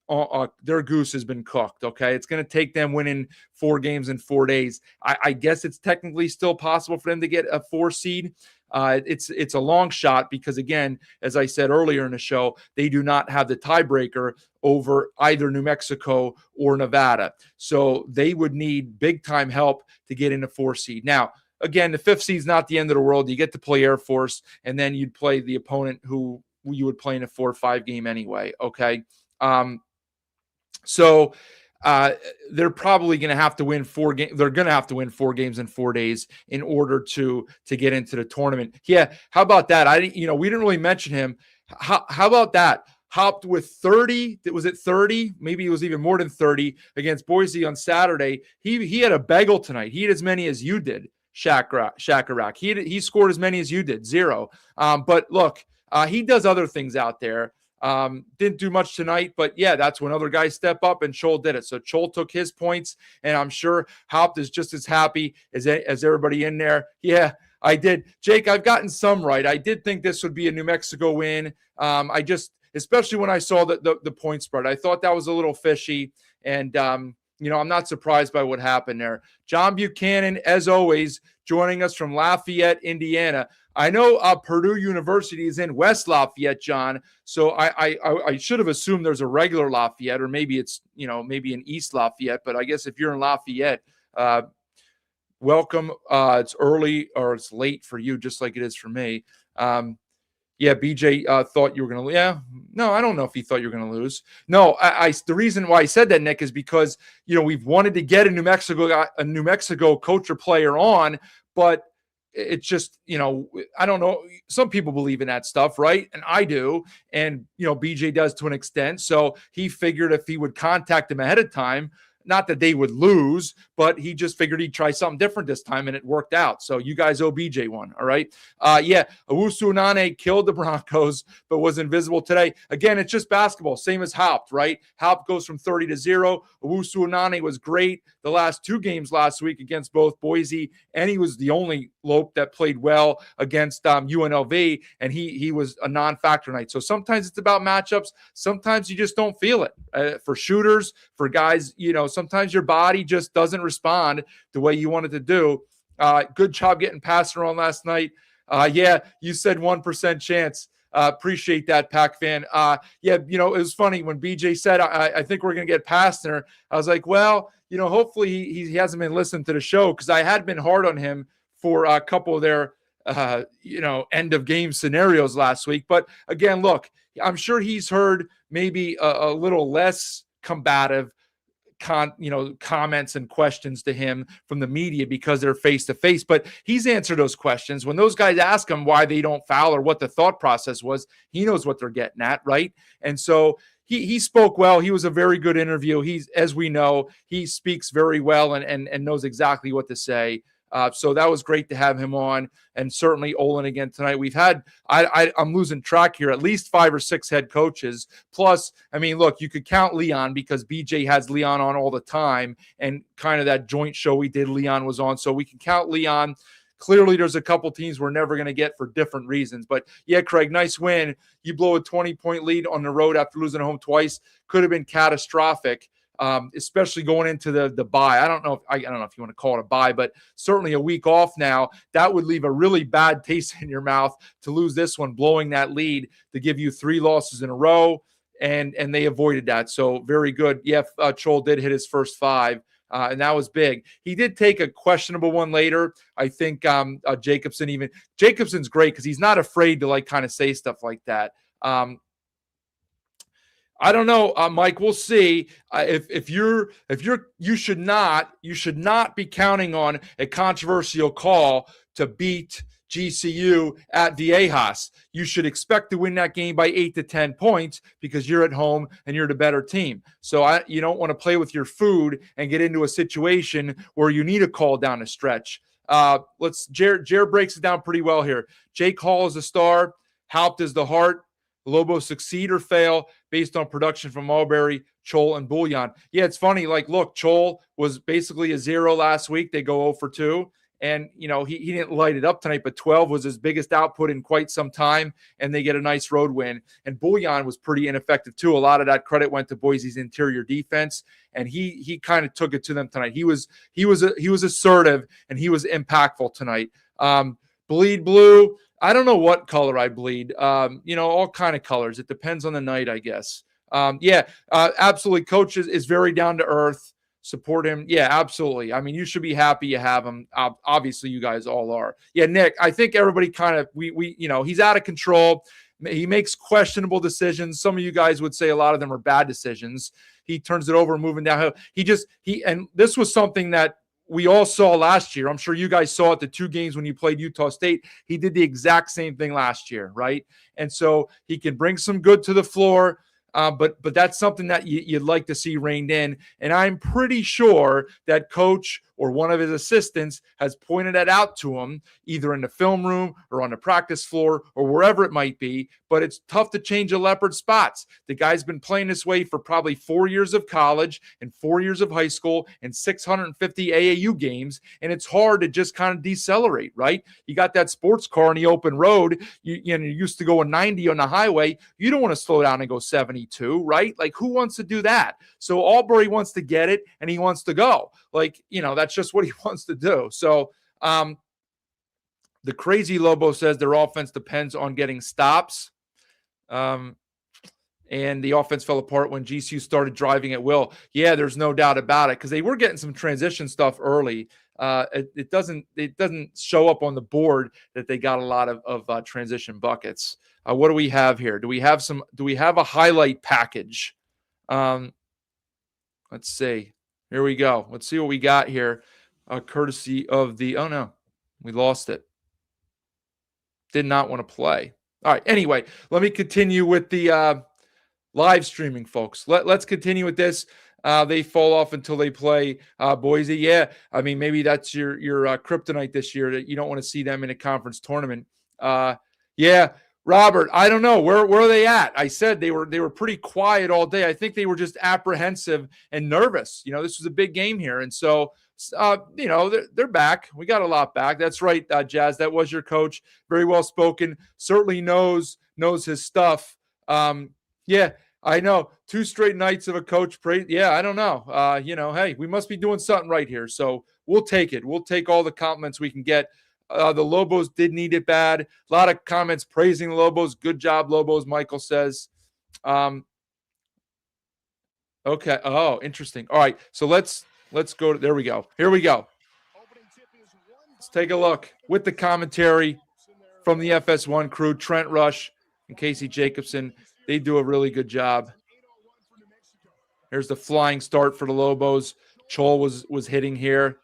their goose has been cooked, okay? It's going to take them winning 4 games in 4 days. I guess it's technically still possible for them to get a 4 seed. It's a long shot because, again, as I said earlier in the show, they do not have the tiebreaker over either New Mexico or Nevada. So they would need big-time help to get in a 4 seed. Now, again, the 5th seed is not the end of the world. You get to play Air Force, and then you'd play the opponent who you would play in a 4 or 5 game anyway, okay? So they're probably going to have to win 4 games. They're going to have to win 4 games in 4 days in order to get into the tournament. Yeah. How about that? We didn't really mention him. How about that? Hopped with 30. Was it 30? Maybe it was even more than 30 against Boise on Saturday. He had a bagel tonight. He had as many as you did, Shakarrak. He scored as many as you did, 0. But look, he does other things out there. Didn't do much tonight, but yeah, that's when other guys step up, and Chol did it. So Chol took his points, and I'm sure Haupt is just as happy as everybody in there. Yeah, I did. Jake, I've gotten some right. I did think this would be a New Mexico win. Especially when I saw the point spread, I thought that was a little fishy, and I'm not surprised by what happened there. John Buchanan, as always, joining us from Lafayette, Indiana. I know Purdue University is in West Lafayette, John. So I should have assumed there's a regular Lafayette, or maybe it's, maybe an East Lafayette. But I guess if you're in Lafayette, welcome. It's early or it's late for you, just like it is for me. Yeah, BJ thought you were going to. Yeah, no, I don't know if he thought you were going to lose. No, the reason why I said that, Nick, is because we've wanted to get a New Mexico coach or player on, but it's just, I don't know. Some people believe in that stuff, right? And I do. And, BJ does to an extent. So he figured if he would contact him ahead of time, not that they would lose, but he just figured he'd try something different this time, and it worked out. So you guys owe BJ one, all right? Yeah, Owusu Nane killed the Broncos, but was invisible today. Again, it's just basketball, same as Haupt, right? Haupt goes from 30 to 0. Owusu Nane was great the last 2 games last week against both Boise, and he was the only Lope that played well against UNLV, and he was a non-factor tonight. So sometimes it's about matchups. Sometimes you just don't feel it. For shooters, for guys, sometimes your body just doesn't respond the way you want it to do. Good job getting passed around last night. Yeah, you said 1% chance. Appreciate that, Pac fan. Yeah, it was funny when BJ said, I think we're going to get past her. I was like, well, hopefully he hasn't been listening to the show, because I had been hard on him for a couple of their, end of game scenarios last week. But again, look, I'm sure he's heard maybe a little less combative comments and questions to him from the media because they're face to face, but he's answered those questions. When those guys ask him why they don't foul or what the thought process was, he knows what they're getting at, right? And so he spoke well. He was a very good interview. As we know, he speaks very well and knows exactly what to say. So that was great to have him on, and certainly Olin again tonight. We've had, I'm losing track here, at least 5 or 6 head coaches. Plus, I mean, look, you could count Leon because BJ has Leon on all the time, and kind of that joint show we did, Leon was on. So we can count Leon. Clearly, there's a couple teams we're never going to get for different reasons. But yeah, Craig, nice win. You blow a 20-point lead on the road after losing at home twice. Could have been catastrophic. Especially going into the bye. I don't know if you want to call it a bye, but certainly a week off now, that would leave a really bad taste in your mouth to lose this one, blowing that lead to give you 3 losses in a row, and they avoided that. So very good. Yeah, Chol did hit his first 5, and that was big. He did take a questionable one later. I think Jacobson's great because he's not afraid to kind of say stuff like that. I don't know, Mike. We'll see. You should not be counting on a controversial call to beat GCU at Viejas. You should expect to win that game by 8 to 10 points because you're at home and you're the better team. So you don't want to play with your food and get into a situation where you need a call down the stretch. Jared breaks it down pretty well here. Jake Hall is the star. Haupt is the heart. Lobos succeed or fail based on production from Marbury, Chol, and Bullion. Yeah, it's funny. Look, Chol was basically a 0 last week. They go 0 for 2. And, he didn't light it up tonight, but 12 was his biggest output in quite some time, and they get a nice road win. And Bullion was pretty ineffective, too. A lot of that credit went to Boise's interior defense, and he kind of took it to them tonight. He was assertive, and he was impactful tonight. Bleed blue. I don't know what color I bleed. All kind of colors. It depends on the night, I guess. Absolutely. Coach is very down to earth. Support him. Yeah, absolutely. I mean, you should be happy you have him. Obviously, you guys all are. Yeah, Nick, I think everybody kind of, he's out of control. He makes questionable decisions. Some of you guys would say a lot of them are bad decisions. He turns it over, moving downhill. And this was something that we all saw last year. I'm sure you guys saw it the 2 games when you played Utah State. He did the exact same thing last year, right? And so he can bring some good to the floor, but that's something that you'd like to see reined in. And I'm pretty sure that coach or one of his assistants has pointed that out to him, either in the film room or on the practice floor or wherever it might be. But it's tough to change a leopard spots. The guy's been playing this way for probably 4 years of college and 4 years of high school and 650 AAU games. And it's hard to just kind of decelerate, right? You got that sports car on the open road. You used to go a 90 on the highway. You don't want to slow down and go 72, right? Who wants to do that? So Albury wants to get it and he wants to go. That's just what he wants to do. So the crazy Lobo says their offense depends on getting stops. And the offense fell apart when GCU started driving at will. Yeah, there's no doubt about it because they were getting some transition stuff early. It doesn't show up on the board that they got a lot of transition buckets. What do we have here? Do we have a highlight package? Let's see. Here we go. Let's see what we got here. Courtesy of oh no, we lost it. Did not want to play. All right. Anyway, let me continue with the live streaming, folks. Let's continue with this. They fall off until they play Boise. Yeah, I mean, maybe that's your kryptonite this year, that you don't want to see them in a conference tournament. Yeah, Robert, I don't know. Where are they at? I said they were pretty quiet all day. I think they were just apprehensive and nervous. This was a big game here. And so, they're back. We got a lot back. That's right, Jazz. That was your coach. Very well spoken. Certainly knows his stuff. Yeah, I know. 2 straight nights of a coach praise. Yeah, I don't know. Hey, we must be doing something right here. So we'll take it. We'll take all the compliments we can get. The Lobos did need it bad. A lot of comments praising the Lobos. Good job, Lobos, Michael says. Okay. Oh, interesting. All right. So let's go. There we go. Here we go. Let's take a look with the commentary from the FS1 crew, Trent Rush and Casey Jacobson. They do a really good job. Here's the flying start for the Lobos. Chol was hitting here.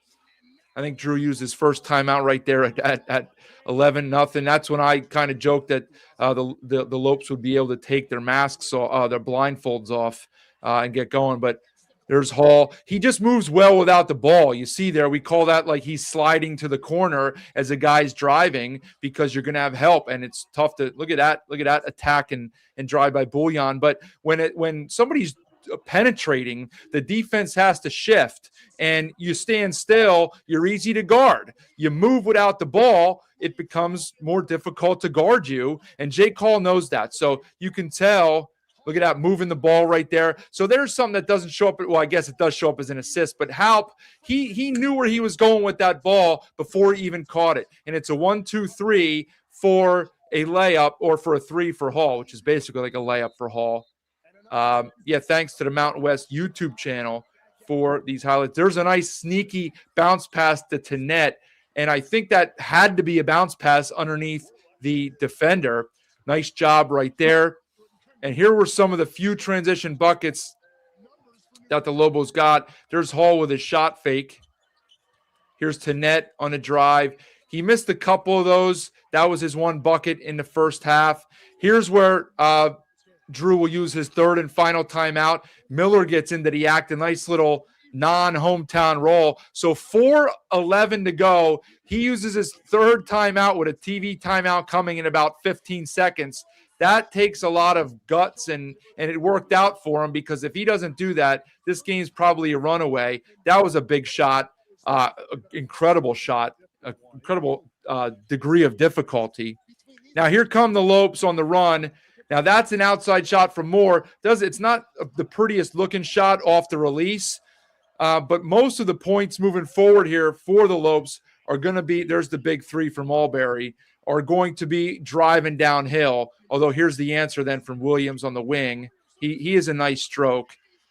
I think Drew used his first timeout right there at 11-0. That's when I kind of joked that the Lopes would be able to take their masks or their blindfolds off and get going. But there's Hall. He just moves well without the ball. You see there, we call that like he's sliding to the corner as a guy's driving because you're going to have help. And it's tough to look at that attack and drive by Bouillon. But when somebody's penetrating, the defense has to shift, and you stand still, you're easy to guard. You move without the ball, it becomes more difficult to guard you, and Jake Hall knows that. So you can tell, look at that, moving the ball right there. So there's something that doesn't show up. Well, I guess it does show up as an assist, but Halp, he knew where he was going with that ball before he even caught it. And it's a 1-2-3 for a layup, or for a 3 for Hall, which is basically like a layup for Hall. Thanks to the Mountain West YouTube channel for these highlights. There's a nice sneaky bounce pass to Tenet, and I think that had to be a bounce pass underneath the defender. Nice job right there. And here were some of the few transition buckets that the Lobos got. There's Hall with his shot fake. Here's Tenet on a drive. He missed a couple of those. That was his one bucket in the first half. Here's where Drew will use his third and final timeout. Miller gets into the act, a nice little non-hometown roll. So 4:11 to go. He uses his third timeout with a TV timeout coming in about 15 seconds. That takes a lot of guts, and it worked out for him, because if he doesn't do that, this game's probably a runaway. That was a big shot, incredible shot, incredible degree of difficulty. Now here come the Lopes on the run. Now that's an outside shot from Moore. It's not the prettiest looking shot off the release, but most of the points moving forward here for the Lopes are going to be, there's the big 3 from Albury, are going to be driving downhill. Although here's the answer then from Williams on the wing. He is a nice stroke.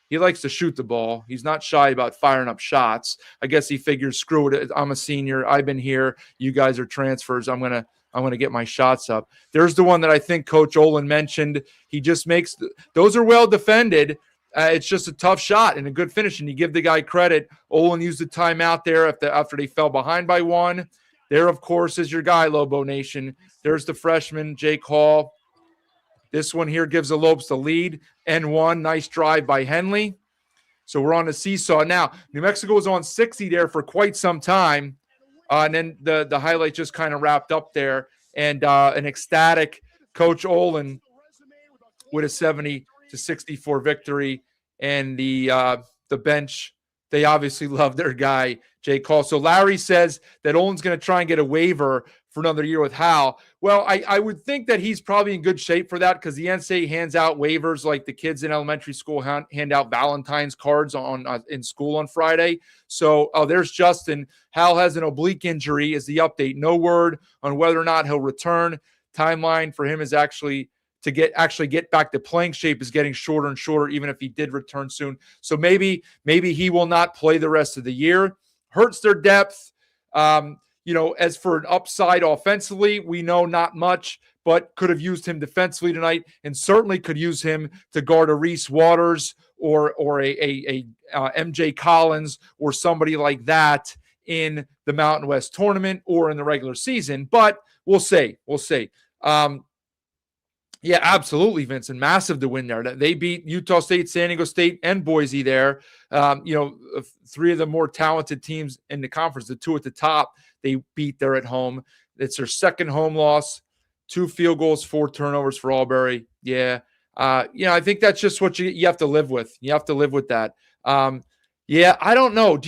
He likes to shoot the ball. He's not shy about firing up shots. I guess he figures, screw it, I'm a senior. I've been here. You guys are transfers. I'm going to get my shots up. There's the one that I think Coach Olin mentioned. He just makes those are well defended. It's just a tough shot and a good finish, and you give the guy credit. Olin used the timeout there after they fell behind by 1. There, of course, is your guy, Lobo Nation. There's the freshman, Jake Hall. This one here gives the Lopes the lead. N1, nice drive by Henley. So we're on the seesaw now. New Mexico was on 60 there for quite some time. And then the highlight just kind of wrapped up there. And an ecstatic Coach Olin with a 70-64 victory. And the bench, they obviously love their guy, Jake Hall. So Larry says that Olin's going to try and get a waiver for another year with Hal. Well, I would think that he's probably in good shape for that, because the NCAA hands out waivers like the kids in elementary school hand out Valentine's cards in school on Friday. So there's Justin. Hal has an oblique injury is the update. No word on whether or not he'll return. Timeline for him is actually to get back to playing shape is getting shorter and shorter, even if he did return soon. So maybe he will not play the rest of the year. Hurts their depth. As for an upside offensively, we know not much, but could have used him defensively tonight, and certainly could use him to guard a Reese Waters or a MJ Collins or somebody like that in the Mountain West tournament or in the regular season. But we'll see. Yeah, absolutely, Vincent. Massive to win there. They beat Utah State, San Diego State, and Boise there. 3 of the more talented teams in the conference, the 2 at the top, they beat there at home. It's their second home loss, 2 field goals, 4 turnovers for Albury. Yeah. I think that's just what you have to live with. You have to live with that. I don't know.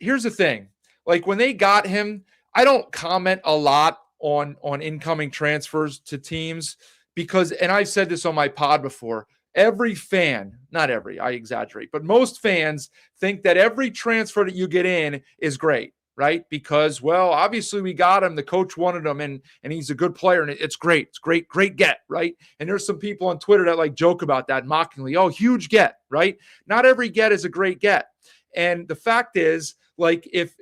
Here's the thing. Like when they got him, I don't comment a lot on incoming transfers to teams, because, and I've said this on my pod before, every fan, not every, I exaggerate, but most fans think that every transfer that you get in is great, right? Because, well, obviously we got him, the coach wanted him, and he's a good player, and it's great. It's great get, right? And there's some people on Twitter that like joke about that mockingly. Oh, huge get, right? Not every get is a great get. And the fact is, like, if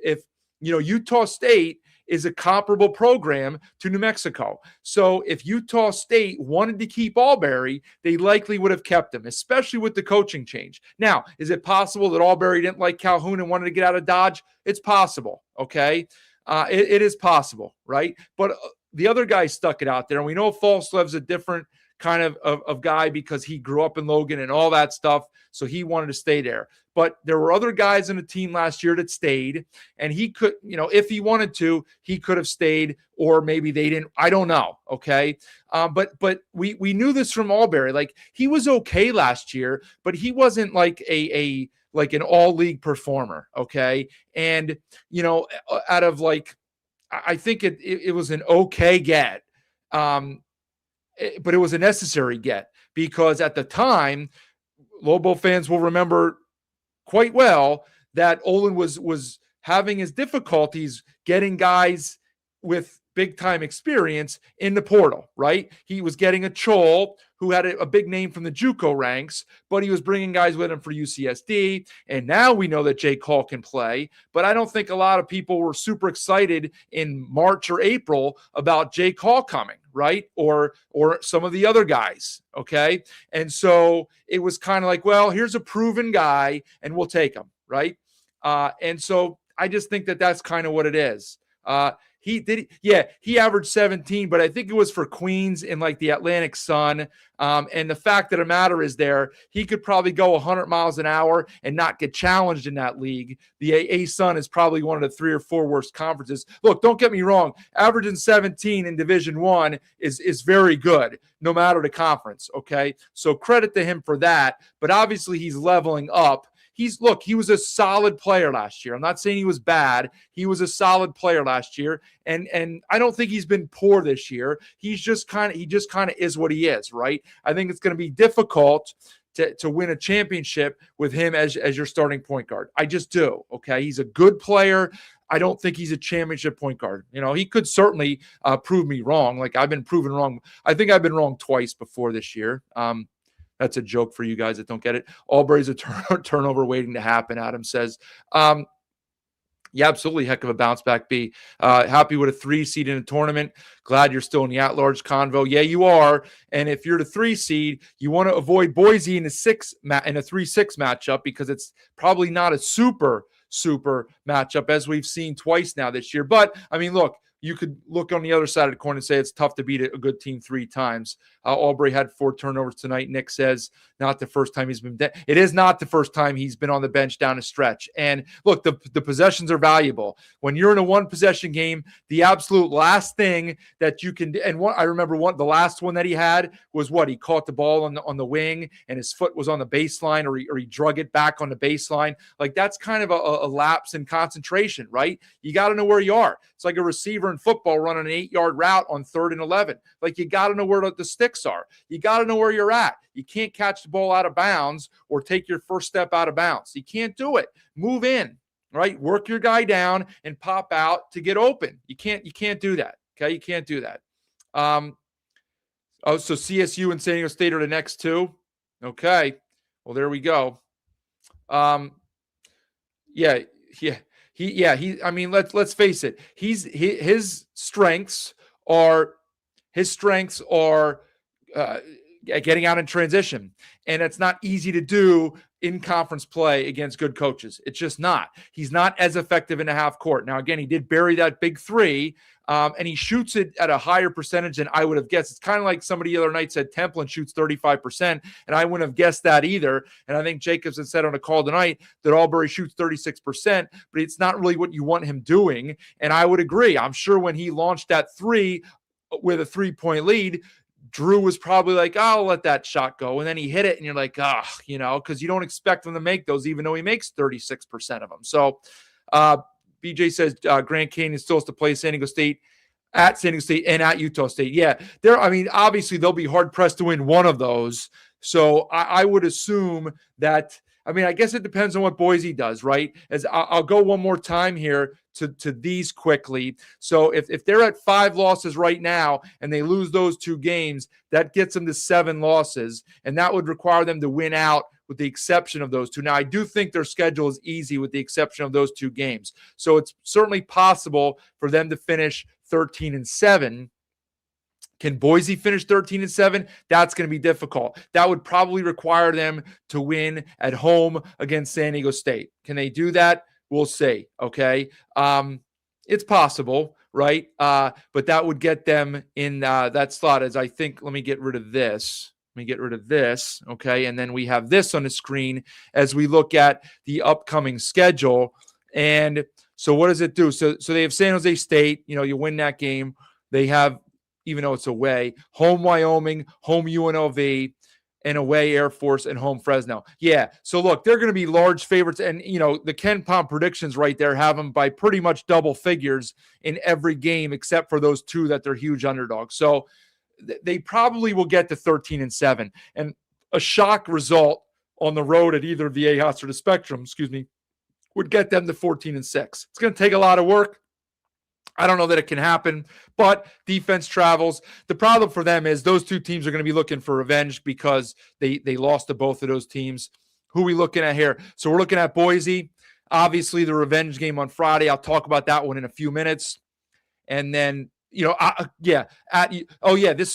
Utah State is a comparable program to New Mexico. So if Utah State wanted to keep Albury, they likely would have kept him, especially with the coaching change. Now, is it possible that Albury didn't like Calhoun and wanted to get out of Dodge? It's possible, okay? It is possible, right? But the other guy stuck it out there, and we know Falslev's a different kind of guy because he grew up in Logan and all that stuff, so he wanted to stay there. But there were other guys in the team last year that stayed, and he could, if he wanted to, he could have stayed, or maybe they didn't. I don't know, okay? But we knew this from Albury. Like, he was okay last year, but he wasn't like like an all-league performer, okay? And, out of I think it was an okay get, but it was a necessary get, because at the time, Lobo fans will remember quite well that Olin was having his difficulties getting guys with big-time experience in the portal, right? He was getting a Chol who had a big name from the JUCO ranks, but he was bringing guys with him for UCSD, and now we know that Jake Hall can play, but I don't think a lot of people were super excited in March or April about Jake Hall coming, right? Or some of the other guys, okay? And so it was kind of like, well, here's a proven guy, and we'll take him, right? And so I just think that that's kind of what it is. He averaged 17, but I think it was for Queens in the Atlantic Sun. And the fact of the matter is he could probably go 100 miles an hour and not get challenged in that league. The A Sun is probably one of the 3 or 4 worst conferences. Look, don't get me wrong. Averaging 17 in Division I is very good, no matter the conference, okay? So credit to him for that, but obviously he's leveling up. He was a solid player last year. I'm not saying he was bad. He was a solid player last year, and I don't think he's been poor this year. He just kind of is what he is, right? I think it's going to be difficult to win a championship with him as your starting point guard. I just do. Okay, he's a good player. I don't think he's a championship point guard. He could certainly prove me wrong. Like, I've been proven wrong. I think I've been wrong twice before this year. That's a joke for you guys that don't get it. Albury's a turnover waiting to happen, Adam says. Yeah, absolutely. Heck of a bounce back, B. Happy with a 3 seed in a tournament. Glad you're still in the at-large convo. Yeah, you are. And if you're the 3 seed, you want to avoid Boise in a 3-6 matchup, because it's probably not a super matchup, as we've seen twice now this year. But, I mean, look, you could look on the other side of the coin and say it's tough to beat a good team 3 times. Albury had 4 turnovers tonight. Nick says not the first time he's been it is not the first time he's been on the bench down a stretch. And look, the possessions are valuable. When you're in a 1-possession game, the absolute last thing that you can do, and I remember the last one that he had was he caught the ball on the wing and his foot was on the baseline, or he drug it back on the baseline. Like, that's kind of a lapse in concentration, right? You got to know where you are. It's like a receiver in football running an 8-yard route on 3rd and 11. Like, you got to know where the sticks are. You got to know where you're at. You can't catch the ball out of bounds or take your first step out of bounds. You can't do it. Move in, right? Work your guy down and pop out to get open. You can't do that. Okay, you can't do that. So CSU and San Diego State are the next 2. Okay, well, there we go. I mean, let's face it. His strengths are getting out in transition, and it's not easy to do in conference play against good coaches. It's just not. He's not as effective in the half court. Now, again, he did bury that big 3, and he shoots it at a higher percentage than I would have guessed. It's kind of like somebody the other night said Templin shoots 35%, and I wouldn't have guessed that either. And I think Jacobson said on a call tonight that Albury shoots 36%, but it's not really what you want him doing. And I would agree. I'm sure when he launched that 3 with a 3-point lead, Drew was probably like, I'll let that shot go. And then he hit it, and you're like, because you don't expect him to make those, even though he makes 36% of them. So BJ says Grand Canyon still has to play San Diego State, at San Diego State, and at Utah State. Yeah, obviously they'll be hard-pressed to win one of those. So I would assume that, I guess it depends on what Boise does, right? As I'll go one more time here to these quickly. So if they're at 5 losses right now and they lose those 2 games, that gets them to 7 losses, and that would require them to win out with the exception of those two. Now, I do think their schedule is easy with the exception of those two games. So it's certainly possible for them to finish 13-7. Can Boise finish 13-7? That's going to be difficult. That would probably require them to win at home against San Diego State. Can they do that? We'll see. Okay. It's possible, right? But that would get them in that slot as I think, let me get rid of this. Okay. And then we have this on the screen as we look at the upcoming schedule. And so what does it do? So they have San Jose State, you win that game. They have, even though it's away, home Wyoming, home UNLV, and away Air Force and home Fresno. Yeah. So look, they're going to be large favorites. And, the Ken Pom predictions right there have them by pretty much double figures in every game, except for those two that they're huge underdogs. So they probably will get to 13-7. And a shock result on the road at either of the AHOS or the Spectrum, would get them to 14-6. It's going to take a lot of work. I don't know that it can happen, but defense travels. The problem for them is those two teams are going to be looking for revenge because they lost to both of those teams. Who are we looking at here? So we're looking at Boise. Obviously, the revenge game on Friday. I'll talk about that one in a few minutes. And then, this is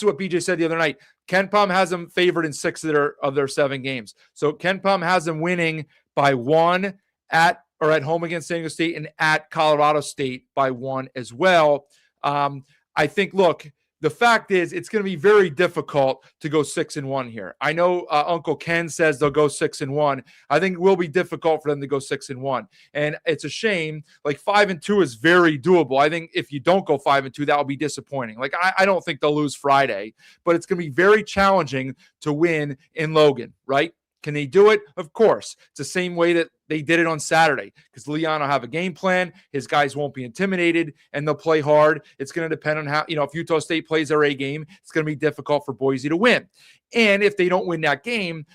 what BJ said the other night. Ken Pom has them favored in 6 of their 7 games. So Ken Pom has them winning by 1 at home against San Diego State and at Colorado State by 1 as well. I think, look, the fact is it's going to be very difficult to go 6-1 here. I know Uncle Ken says they'll go 6-1. I think it will be difficult for them to go 6-1. And it's a shame. Like 5-2 is very doable. I think if you don't go 5-2, that will be disappointing. Like I don't think they'll lose Friday, but it's going to be very challenging to win in Logan, right? Can they do it? Of course. It's the same way that they did it on Saturday because Leon will have a game plan. His guys won't be intimidated and they'll play hard. It's going to depend on how, if Utah State plays their A game, it's going to be difficult for Boise to win. And if they don't win that game,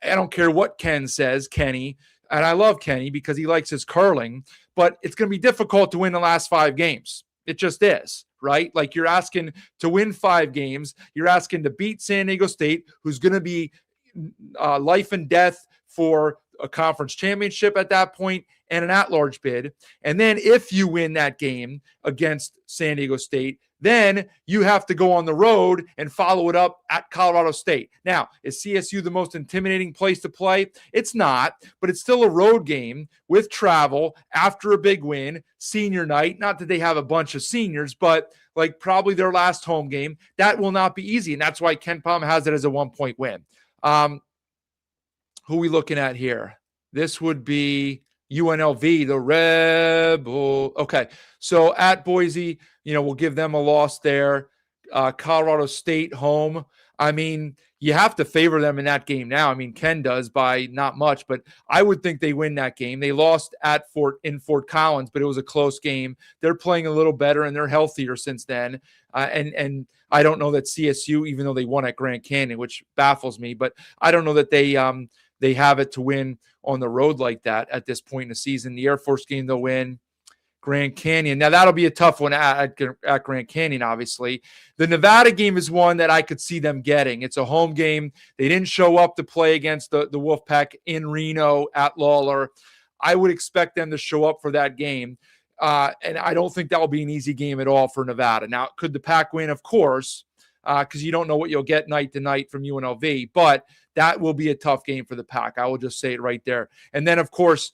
I don't care what Ken says, Kenny, and I love Kenny because he likes his curling, but it's going to be difficult to win the last 5 games. It just is, right? Like you're asking to win 5 games. You're asking to beat San Diego State, who's going to be life and death for a conference championship at that point and an at-large bid. And then if you win that game against San Diego State, then you have to go on the road and follow it up at Colorado State. Now, is CSU the most intimidating place to play? It's not, but it's still a road game with travel after a big win, senior night. Not that they have a bunch of seniors, but like probably their last home game. That will not be easy, and that's why Ken Pom has it as a 1-point win. Who are we looking at here? This would be UNLV, the Rebel. Okay, so at Boise, we'll give them a loss there. Colorado State home. I mean, you have to favor them in that game now. I mean, Ken does by not much, but I would think they win that game. They lost in Fort Collins, but it was a close game. They're playing a little better and they're healthier since then. And I don't know that CSU, even though they won at Grand Canyon, which baffles me, but I don't know that they have it to win on the road like that at this point in the season. The Air Force game they'll win. Grand Canyon. Now, that'll be a tough one at Grand Canyon, obviously. The Nevada game is one that I could see them getting. It's a home game. They didn't show up to play against the Wolfpack in Reno at Lawler. I would expect them to show up for that game. And I don't think that will be an easy game at all for Nevada. Now, could the Pack win? Of course, because you don't know what you'll get night to night from UNLV. But that will be a tough game for the Pack. I will just say it right there. And then, of course,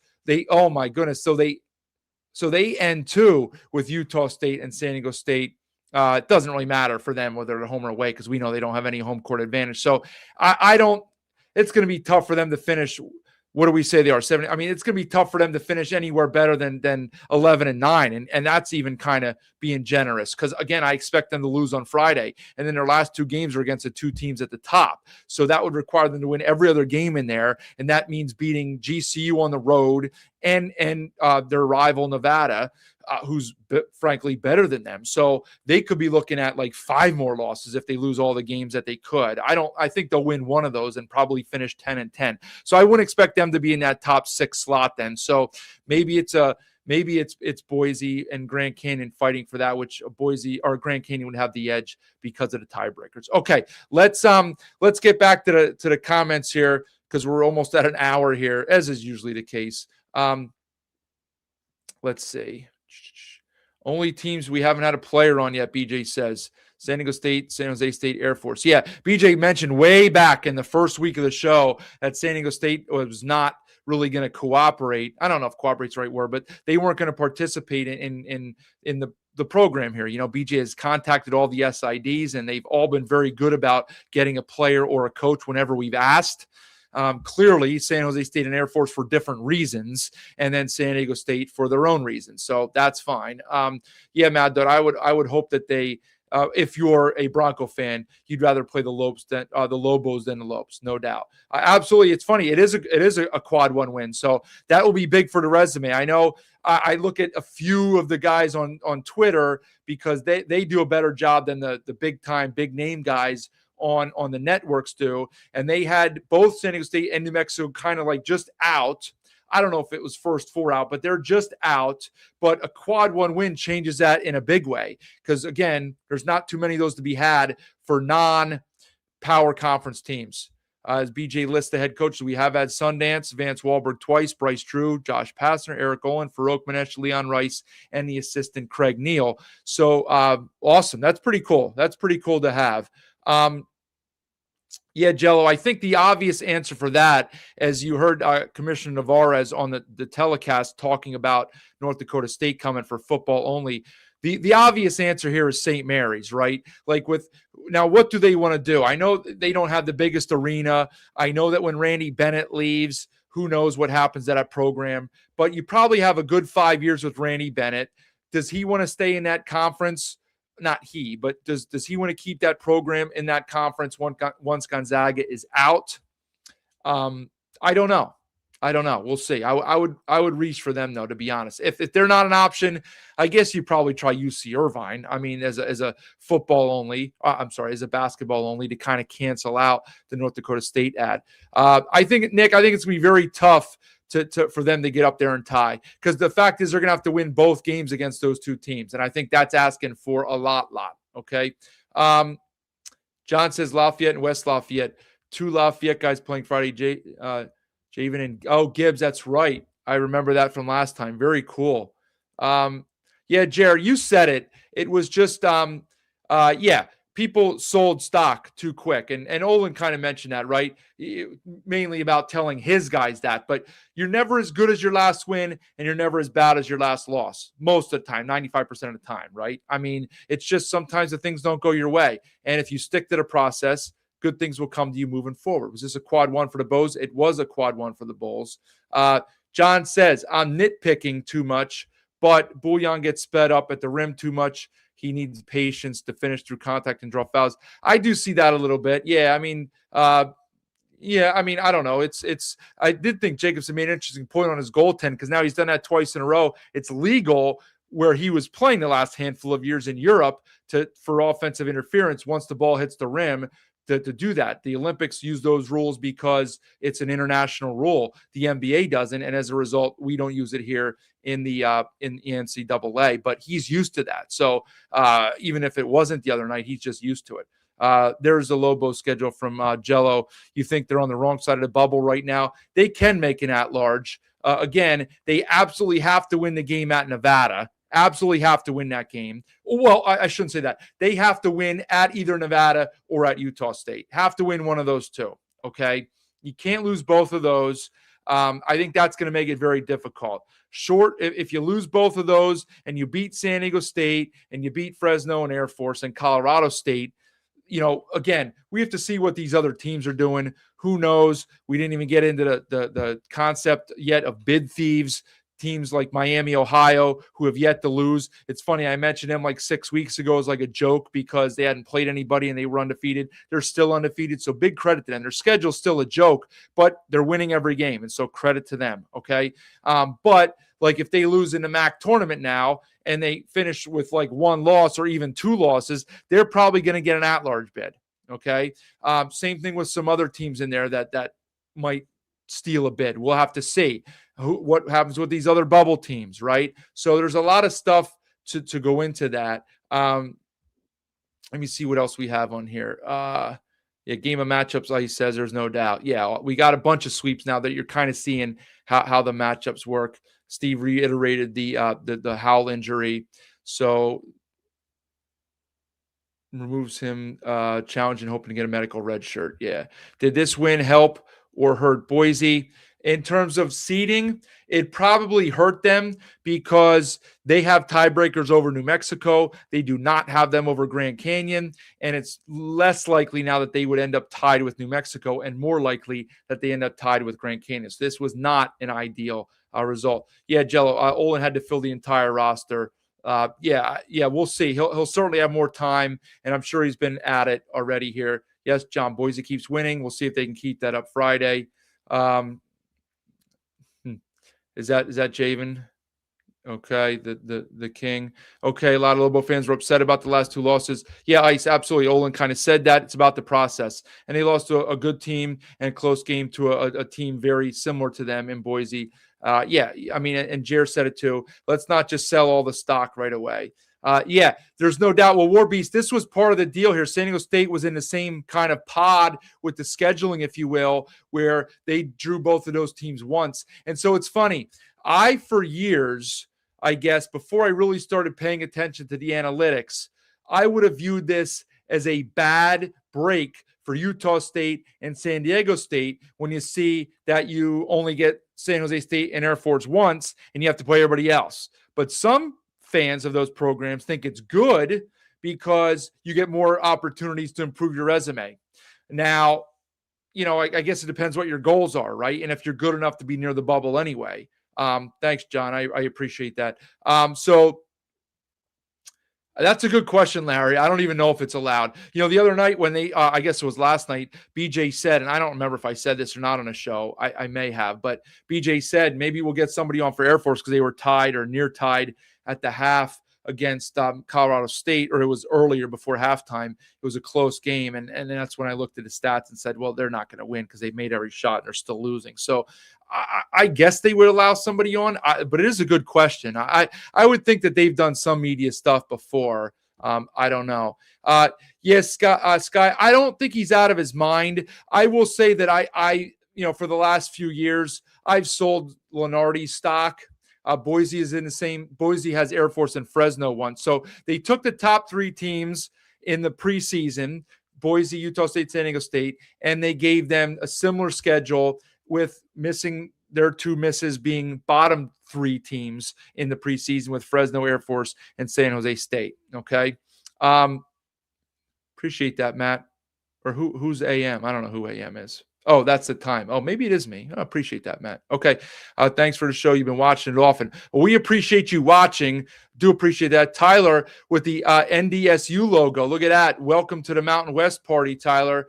oh, my goodness. So they end too with Utah State and San Diego State. It doesn't really matter for them whether they're home or away because we know they don't have any home court advantage. So it's going to be tough for them to finish. What do we say they are? 70. I mean, it's going to be tough for them to finish anywhere better than 11-9. And that's even kind of being generous because, again, I expect them to lose on Friday. And then their last 2 games are against the 2 teams at the top. So that would require them to win every other game in there. And that means beating GCU on the road and their rival Nevada, who's frankly better than them. So they could be looking at like 5 more losses if they lose all the games that they could. I think they'll win one of those and probably finish 10-10. So I wouldn't expect them to be in that top 6 slot then. So maybe it's Boise and Grand Canyon fighting for that, which Boise or Grand Canyon would have the edge because of the tiebreakers. Okay, let's get back to the comments here. because we're almost at an hour here, as is usually the case. Let's see. Only teams we haven't had a player on yet, BJ says. San Diego State, San Jose State, Air Force. Yeah, BJ mentioned way back in the first week of the show that San Diego State was not really going to cooperate. I don't know if cooperate's the right word, but they weren't going to participate in the program here. BJ has contacted all the SIDs, and they've all been very good about getting a player or a coach whenever we've asked. Clearly, San Jose State and Air Force for different reasons, and then San Diego State for their own reasons. So that's fine. Yeah, Mad Dog, I would hope that they, if you're a Bronco fan, you'd rather play the Lobos than the Lobos, no doubt. Absolutely, it's funny. It is a quad one win, so that will be big for the resume. I know. I look at a few of the guys on Twitter because they do a better job than the big time, big name guys on the networks do. And they had both San Diego State and New Mexico kind of like just out. I don't know if it was first four out, but they're just out. But a quad one win changes that in a big way. Because again, there's not too many of those to be had for non-power conference teams. As BJ lists the head coaches, we have had Sundance, Vance Wahlberg twice, Bryce Drew, Josh Pastner, Eric Olin, Farouk Manesh, Leon Rice, and the assistant Craig Neal. So awesome. That's pretty cool. That's pretty cool to have. Yeah, Jello, I think the obvious answer for that, as you heard Commissioner Navarez on the telecast talking about North Dakota State coming for football only, the obvious answer here is St. Mary's, right? Like now, what do they want to do? I know they don't have the biggest arena. I know that when Randy Bennett leaves, who knows what happens to that program, but you probably have a good 5 years with Randy Bennett. Does he want to stay in that conference? Not he, but does he want to keep that program in that conference once Gonzaga is out? I don't know. We'll see. I would reach for them though, to be honest. If they're not an option, I guess you probably try UC Irvine. I mean, as a football only, as a basketball only to kind of cancel out the North Dakota State ad. I think, Nick, it's gonna be very tough for them to get up there and tie, because the fact is they're going to have to win both games against those two teams. And I think that's asking for a lot. Okay. John says Lafayette and West Lafayette, two Lafayette guys playing Friday. Javen and Gibbs. That's right. I remember that from last time. Very cool. Yeah, Jared, you said it. It was just, people sold stock too quick. And Olin kind of mentioned that, right? Mainly about telling his guys that. But you're never as good as your last win, and you're never as bad as your last loss. Most of the time, 95% of the time, right? I mean, it's just sometimes the things don't go your way. And if you stick to the process, good things will come to you moving forward. Was this a quad one for the Bows? It was a quad one for the Bulls. John says, I'm nitpicking too much, but Bouillon gets sped up at the rim too much. He needs patience to finish through contact and draw fouls. I do see that a little bit. Yeah, I mean, I don't know. I did think Jacobson made an interesting point on his goaltend, because now he's done that twice in a row. It's legal where he was playing the last handful of years in Europe for offensive interference once the ball hits the rim. To do that. The Olympics use those rules because it's an international rule. The NBA doesn't, and as a result, we don't use it here in the NCAA. But he's used to that. So even if it wasn't the other night, he's just used to it. There's a Lobo schedule from Jello. You think they're on the wrong side of the bubble right now? They can make an at-large. Again, they absolutely have to win the game at Nevada. Absolutely have to win that game. Well, I shouldn't say that. They have to win at either Nevada or at Utah State. Have to win one of those two, okay? You can't lose both of those. I think that's going to make it very difficult. If you lose both of those and you beat San Diego State and you beat Fresno and Air Force and Colorado State, again, we have to see what these other teams are doing. Who knows? We didn't even get into the concept yet of bid thieves. Teams like Miami, Ohio, who have yet to lose. It's funny, I mentioned them like 6 weeks ago as like a joke because they hadn't played anybody and they were undefeated. They're still undefeated, so big credit to them. Their schedule's still a joke, but they're winning every game, and so credit to them, okay? But like if they lose in the MAC tournament now and they finish with like one loss or even two losses, they're probably going to get an at-large bid, okay? Same thing with some other teams in there that might steal a bid. We'll have to see what happens with these other bubble teams, right? So there's a lot of stuff to go into that. Let me see what else we have on here. Yeah, game of matchups, like he says, there's no doubt. Yeah, we got a bunch of sweeps now that you're kind of seeing how the matchups work. Steve reiterated the Howell injury, so removes him challenging, hoping to get a medical red shirt. Yeah. Did this win help or hurt Boise? In terms of seeding, it probably hurt them because they have tiebreakers over New Mexico. They do not have them over Grand Canyon. And it's less likely now that they would end up tied with New Mexico and more likely that they end up tied with Grand Canyon. So this was not an ideal result. Yeah, Jello, Olin had to fill the entire roster. Yeah, we'll see. He'll certainly have more time, and I'm sure he's been at it already here. Yes, John, Boise keeps winning. We'll see if they can keep that up Friday. Is that Javen? Okay, the king. Okay, a lot of Lobo fans were upset about the last two losses. Yeah, Ice, absolutely. Olin kind of said that. It's about the process. And they lost to a good team and a close game to a team very similar to them in Boise. Yeah, I mean, and Jer said it too. Let's not just sell all the stock right away. Yeah, there's no doubt. Well, War Beast, this was part of the deal here. San Diego State was in the same kind of pod with the scheduling, if you will, where they drew both of those teams once. And so it's funny. For years, I guess, before I really started paying attention to the analytics, I would have viewed this as a bad break for Utah State and San Diego State when you see that you only get San Jose State and Air Force once and you have to play everybody else. But some fans of those programs think it's good because you get more opportunities to improve your resume. Now, I guess it depends what your goals are, right? And if you're good enough to be near the bubble anyway. Thanks, John. I appreciate that. So that's a good question, Larry. I don't even know if it's allowed. The other night when they, I guess it was last night, BJ said, and I don't remember if I said this or not on a show. I may have, but BJ said maybe we'll get somebody on for Air Force because they were tied or near tied at the half against Colorado State, or it was earlier before halftime. It was a close game. And that's when I looked at the stats and said, well, they're not going to win because they've made every shot and they're still losing. So I guess they would allow somebody on, but it is a good question. I would think that they've done some media stuff before. I don't know. Yes, Sky, I don't think he's out of his mind. I will say that I for the last few years, I've sold Lenardi's stock. Boise is in the same. Boise has Air Force and Fresno once. So they took the top three teams in the preseason, Boise, Utah State, San Diego State, and they gave them a similar schedule with missing their two misses being bottom three teams in the preseason with Fresno, Air Force, and San Jose State. Okay. Appreciate that, Matt. Or who's AM? I don't know who AM is. Oh, that's the time. Oh, maybe it is me. I appreciate that, Matt. Okay. Thanks for the show. You've been watching it often. Well, we appreciate you watching. Do appreciate that. Tyler with the NDSU logo. Look at that. Welcome to the Mountain West party, Tyler.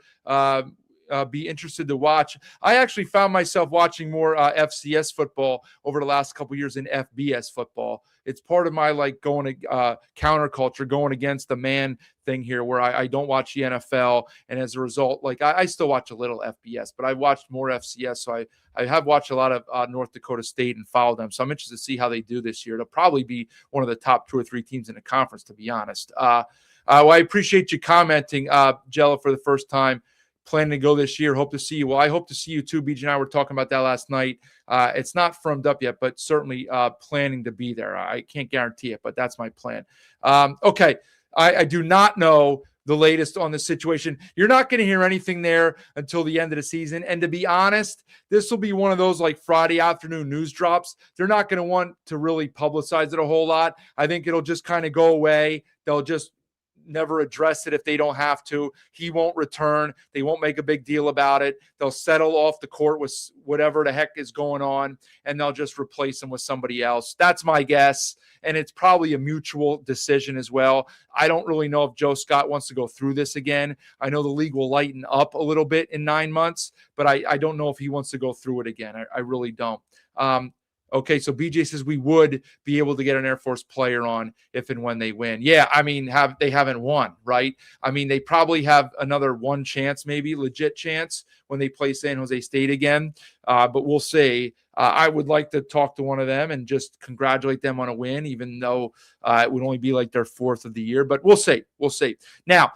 Be interested to watch. I actually found myself watching more FCS football over the last couple of years than FBS football. It's part of my going to counterculture, going against the man thing here, where I don't watch the NFL, and as a result, I still watch a little FBS, but I've watched more FCS. So I have watched a lot of North Dakota State and followed them. So I'm interested to see how they do this year. They'll probably be one of the top 2 or 3 teams in the conference, to be honest. Well, I appreciate you commenting, Jello, for the first time. Planning to go this year. Hope to see you. Well, I hope to see you too. BJ and I were talking about that last night. It's not firmed up yet, but certainly planning to be there. I can't guarantee it, but that's my plan. Okay. I do not know the latest on the situation. You're not going to hear anything there until the end of the season. And to be honest, this will be one of those Friday afternoon news drops. They're not going to want to really publicize it a whole lot. I think it'll just kind of go away. They'll just never address it if they don't have to. He won't return. They won't make a big deal about it. They'll settle off the court with whatever the heck is going on, and they'll just replace him with somebody else. That's my guess, and it's probably a mutual decision as well. I don't really know if Joe Scott wants to go through this again. I know the league will lighten up a little bit in 9 months, but I don't know if he wants to go through it again. I really don't. Okay, so BJ says we would be able to get an Air Force player on if and when they win. Yeah, I mean, they haven't won, right? I mean, they probably have another one chance, maybe legit chance when they play San Jose State again. But we'll see. I would like to talk to one of them and just congratulate them on a win, even though it would only be like their 4th of the year. But we'll see. We'll see. Now,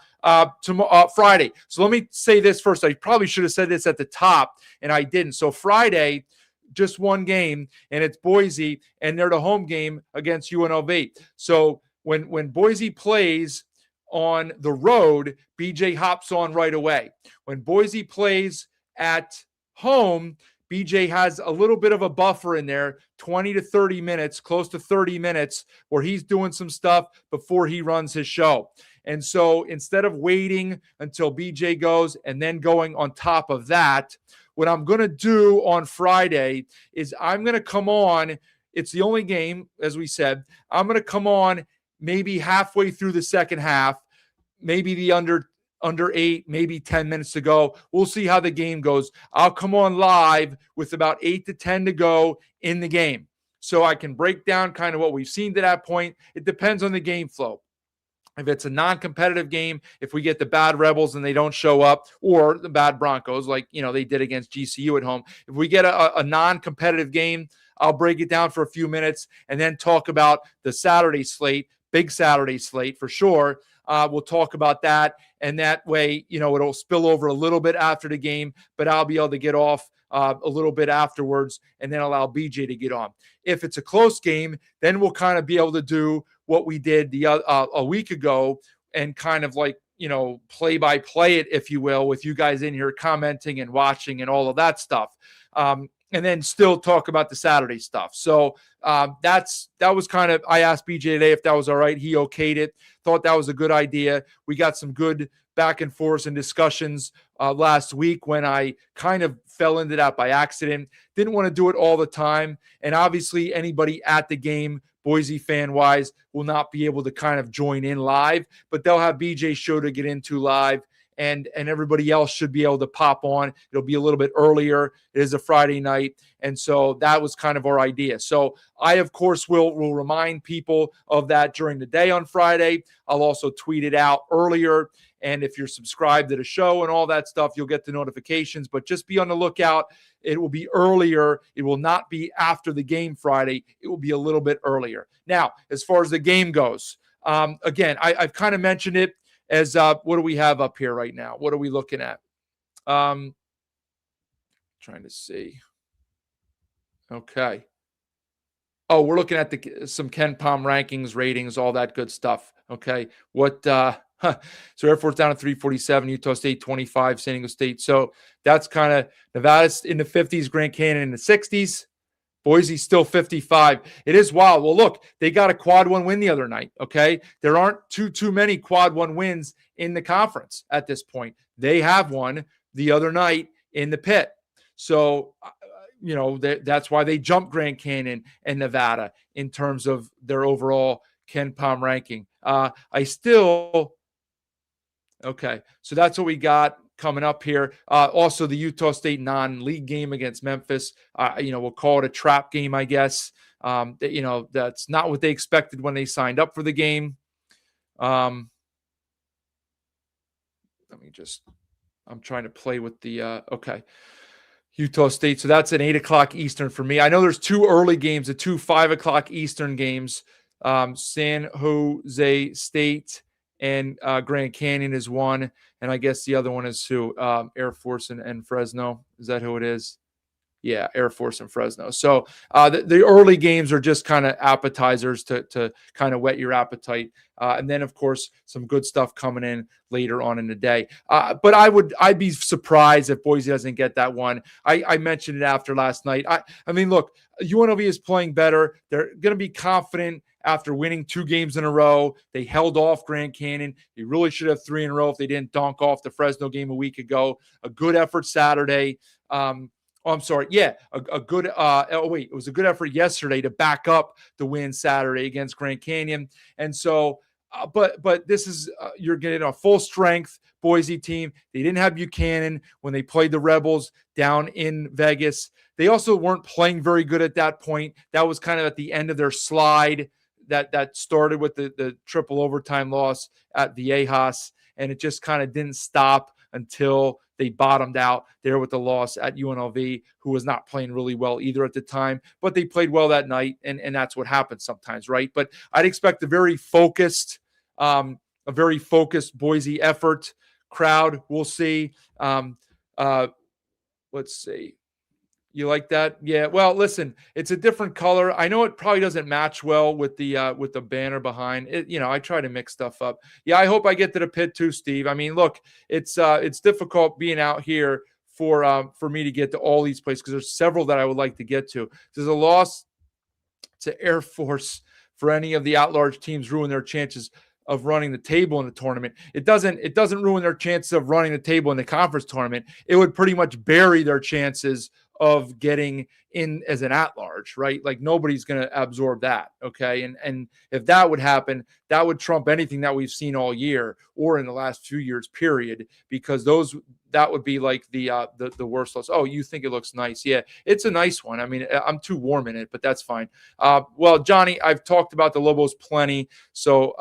tomorrow, Friday. So let me say this first. I probably should have said this at the top, and I didn't. So Friday, just one game, and it's Boise, and they're the home game against UNLV. So when Boise plays on the road, BJ hops on right away. When Boise plays at home, BJ has a little bit of a buffer in there, 20 to 30 minutes, close to 30 minutes, where he's doing some stuff before he runs his show. And so instead of waiting until BJ goes and then going on top of that, what I'm going to do on Friday is I'm going to come on. It's the only game, as we said. I'm going to come on maybe halfway through the second half, maybe the under 8, maybe 10 minutes to go. We'll see how the game goes. I'll come on live with about 8 to 10 to go in the game, so I can break down kind of what we've seen to that point. It depends on the game flow. If it's a non-competitive game, if we get the bad Rebels and they don't show up, or the bad Broncos, like, they did against GCU at home. If we get a non-competitive game, I'll break it down for a few minutes and then talk about the Saturday slate, big Saturday slate for sure. We'll talk about that. And that way, it'll spill over a little bit after the game, but I'll be able to get off a little bit afterwards and then allow BJ to get on. If it's a close game, then we'll kind of be able to do what we did a week ago and kind of like, play by play it, if you will, with you guys in here commenting and watching and all of that stuff. And then still talk about the Saturday stuff. So that was kind of, I asked BJ today if that was all right. He okayed it, thought that was a good idea. We got some good back and forth and discussions last week when I kind of fell into that by accident. Didn't want to do it all the time. And obviously anybody at the game, Boise fan wise, will not be able to kind of join in live, but they'll have BJ's show to get into live. And everybody else should be able to pop on. It'll be a little bit earlier. It is a Friday night. And so that was kind of our idea. So I, of course, will remind people of that during the day on Friday. I'll also tweet it out earlier. And if you're subscribed to the show and all that stuff, you'll get the notifications. But just be on the lookout. It will be earlier. It will not be after the game Friday. It will be a little bit earlier. Now, as far as the game goes, again, I've kind of mentioned it. As what do we have up here right now? What are we looking at? Trying to see. Okay. Oh, we're looking at some Ken Palm rankings, ratings, all that good stuff. Okay. So Air Force down at 347, Utah State 25, San Diego State. So that's kind of Nevada's in the 50s, Grand Canyon in the 60s. Boise still 55. It is wild. Well, look, they got a quad 1 win the other night, okay? There aren't too many quad 1 wins in the conference at this point. They have one the other night in the pit. So, that's why they jumped Grand Canyon and Nevada in terms of their overall Ken Palm ranking. Okay, so that's what we got coming up here. Also, the Utah State non-league game against Memphis. We'll call it a trap game, I guess. That's not what they expected when they signed up for the game. I'm trying to play with the, okay. Utah State. So that's at 8 o'clock Eastern for me. I know there's 2 early games, the 2 5 o'clock Eastern games. San Jose State and Grand Canyon is one. And I guess the other one is who? Air Force and Fresno. Is that who it is? Yeah, Air Force and Fresno. So the early games are just kind of appetizers to kind of whet your appetite. And then, of course, some good stuff coming in later on in the day. But I'd be surprised if Boise doesn't get that one. I mentioned it after last night. I mean, look, UNLV is playing better. They're going to be confident after winning 2 games in a row. They held off Grand Canyon. They really should have 3 in a row if they didn't donk off the Fresno game a week ago. A good effort Saturday. I'm sorry. Yeah, it was a good effort yesterday to back up the win Saturday against Grand Canyon. And so But this is you're getting a full strength Boise team. They didn't have Buchanan when they played the Rebels down in Vegas. They also weren't playing very good at that point. That was kind of at the end of their slide that started with the triple overtime loss at Viejas, and it just kind of didn't stop until they bottomed out there with the loss at UNLV, who was not playing really well either at the time, but they played well that night, and that's what happens sometimes, right? But I'd expect a very focused Boise effort crowd. We'll see. Let's see. You like that? Yeah. Well, listen, it's a different color. I know it probably doesn't match well with the banner behind it. I try to mix stuff up. Yeah, I hope I get to the pit too, Steve. I mean, look, it's difficult being out here for me to get to all these places because there's several that I would like to get to. There's a loss to Air Force for any of the at-large teams ruin their chances of running the table in the tournament. It doesn't ruin their chances of running the table in the conference tournament. It would pretty much bury their chances of getting in as an at-large, right? Like nobody's going to absorb that, okay? And if that would happen, that would trump anything that we've seen all year or in the last few years, period, because that would be like the worst loss. Oh, you think it looks nice? Yeah, it's a nice one. I mean, I'm too warm in it, but that's fine. Well, Johnny, I've talked about the Lobos plenty, so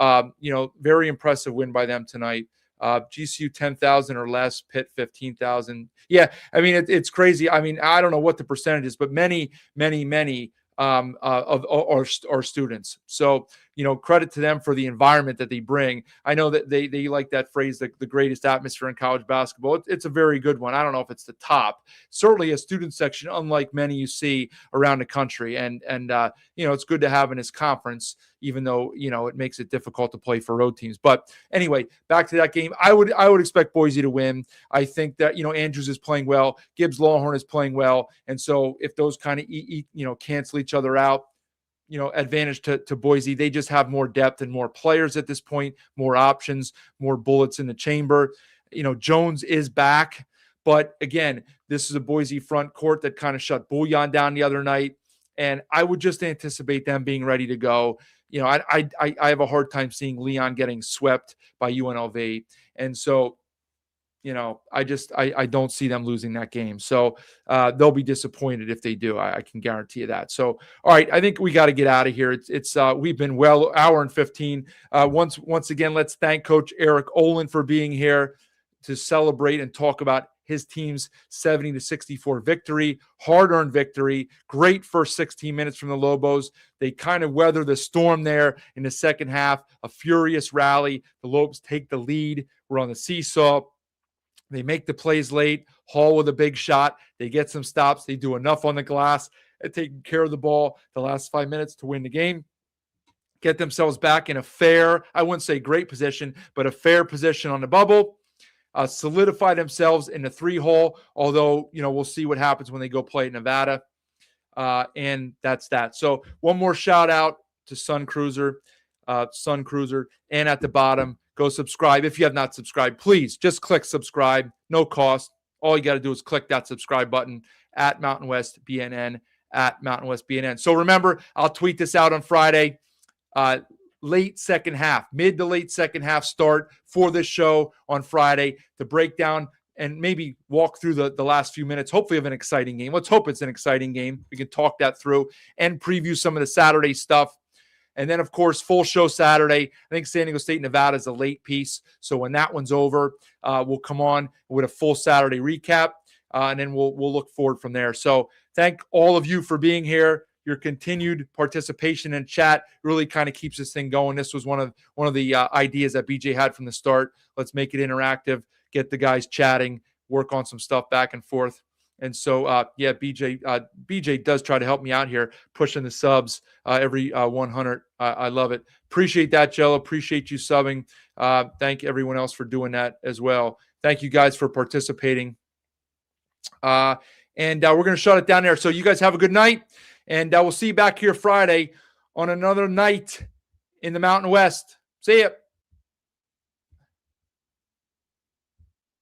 very impressive win by them tonight. GCU 10,000 or less, Pitt 15,000. Yeah, I mean it's crazy. I mean I don't know what the percentage is, but many of our students. So credit to them for the environment that they bring. I know that they like that phrase, the greatest atmosphere in college basketball. It's a very good one. I don't know if it's the top. Certainly a student section, unlike many you see around the country. And it's good to have in this conference, even though it makes it difficult to play for road teams. But anyway, back to that game. I would expect Boise to win. I think that Andrews is playing well, Gibbs Lawhorn is playing well, and so if those kind of cancel each other out, advantage to Boise. They just have more depth and more players at this point, more options, more bullets in the chamber. Jones is back, but again, this is a Boise front court that kind of shut Bouillon down the other night, and I would just anticipate them being ready to go. I have a hard time seeing Leon getting swept by UNLV, and so I don't see them losing that game. So they'll be disappointed if they do. I can guarantee you that. So, all right, I think we got to get out of here. It's we've been well hour and 15. Once again, let's thank Coach Eric Olin for being here to celebrate and talk about his team's 70-64 victory, hard-earned victory. Great first 16 minutes from the Lobos. They kind of weather the storm there in the second half. A furious rally. The Lobos take the lead. We're on the seesaw. They make the plays late. Hall with a big shot. They get some stops. They do enough on the glass at taking care of the ball the last 5 minutes to win the game. Get themselves back in a fair, I wouldn't say great position, but a fair position on the bubble. Solidify themselves in the 3-hole, although, we'll see what happens when they go play at Nevada. And that's that. So one more shout out to Sun Cruiser, and at the bottom, go subscribe. If you have not subscribed, please just click subscribe. No cost. All you got to do is click that subscribe button at Mountain West BNN, at Mountain West BNN. So remember, I'll tweet this out on Friday. Late second half, mid to late second half start for this show on Friday to break down and maybe walk through the last few minutes, hopefully of an exciting game. Let's hope it's an exciting game. We can talk that through and preview some of the Saturday stuff. And then, of course, full show Saturday. I think San Diego State, Nevada is a late piece. So when that one's over, we'll come on with a full Saturday recap, and then we'll look forward from there. So thank all of you for being here. Your continued participation in chat really kind of keeps this thing going. This was one of the ideas that BJ had from the start. Let's make it interactive, get the guys chatting, work on some stuff back and forth. And so, BJ does try to help me out here, pushing the subs every 100. I love it. Appreciate that, Jello. Appreciate you subbing. Thank everyone else for doing that as well. Thank you guys for participating. And we're going to shut it down there. So you guys have a good night. And we'll see you back here Friday on another night in the Mountain West. See ya.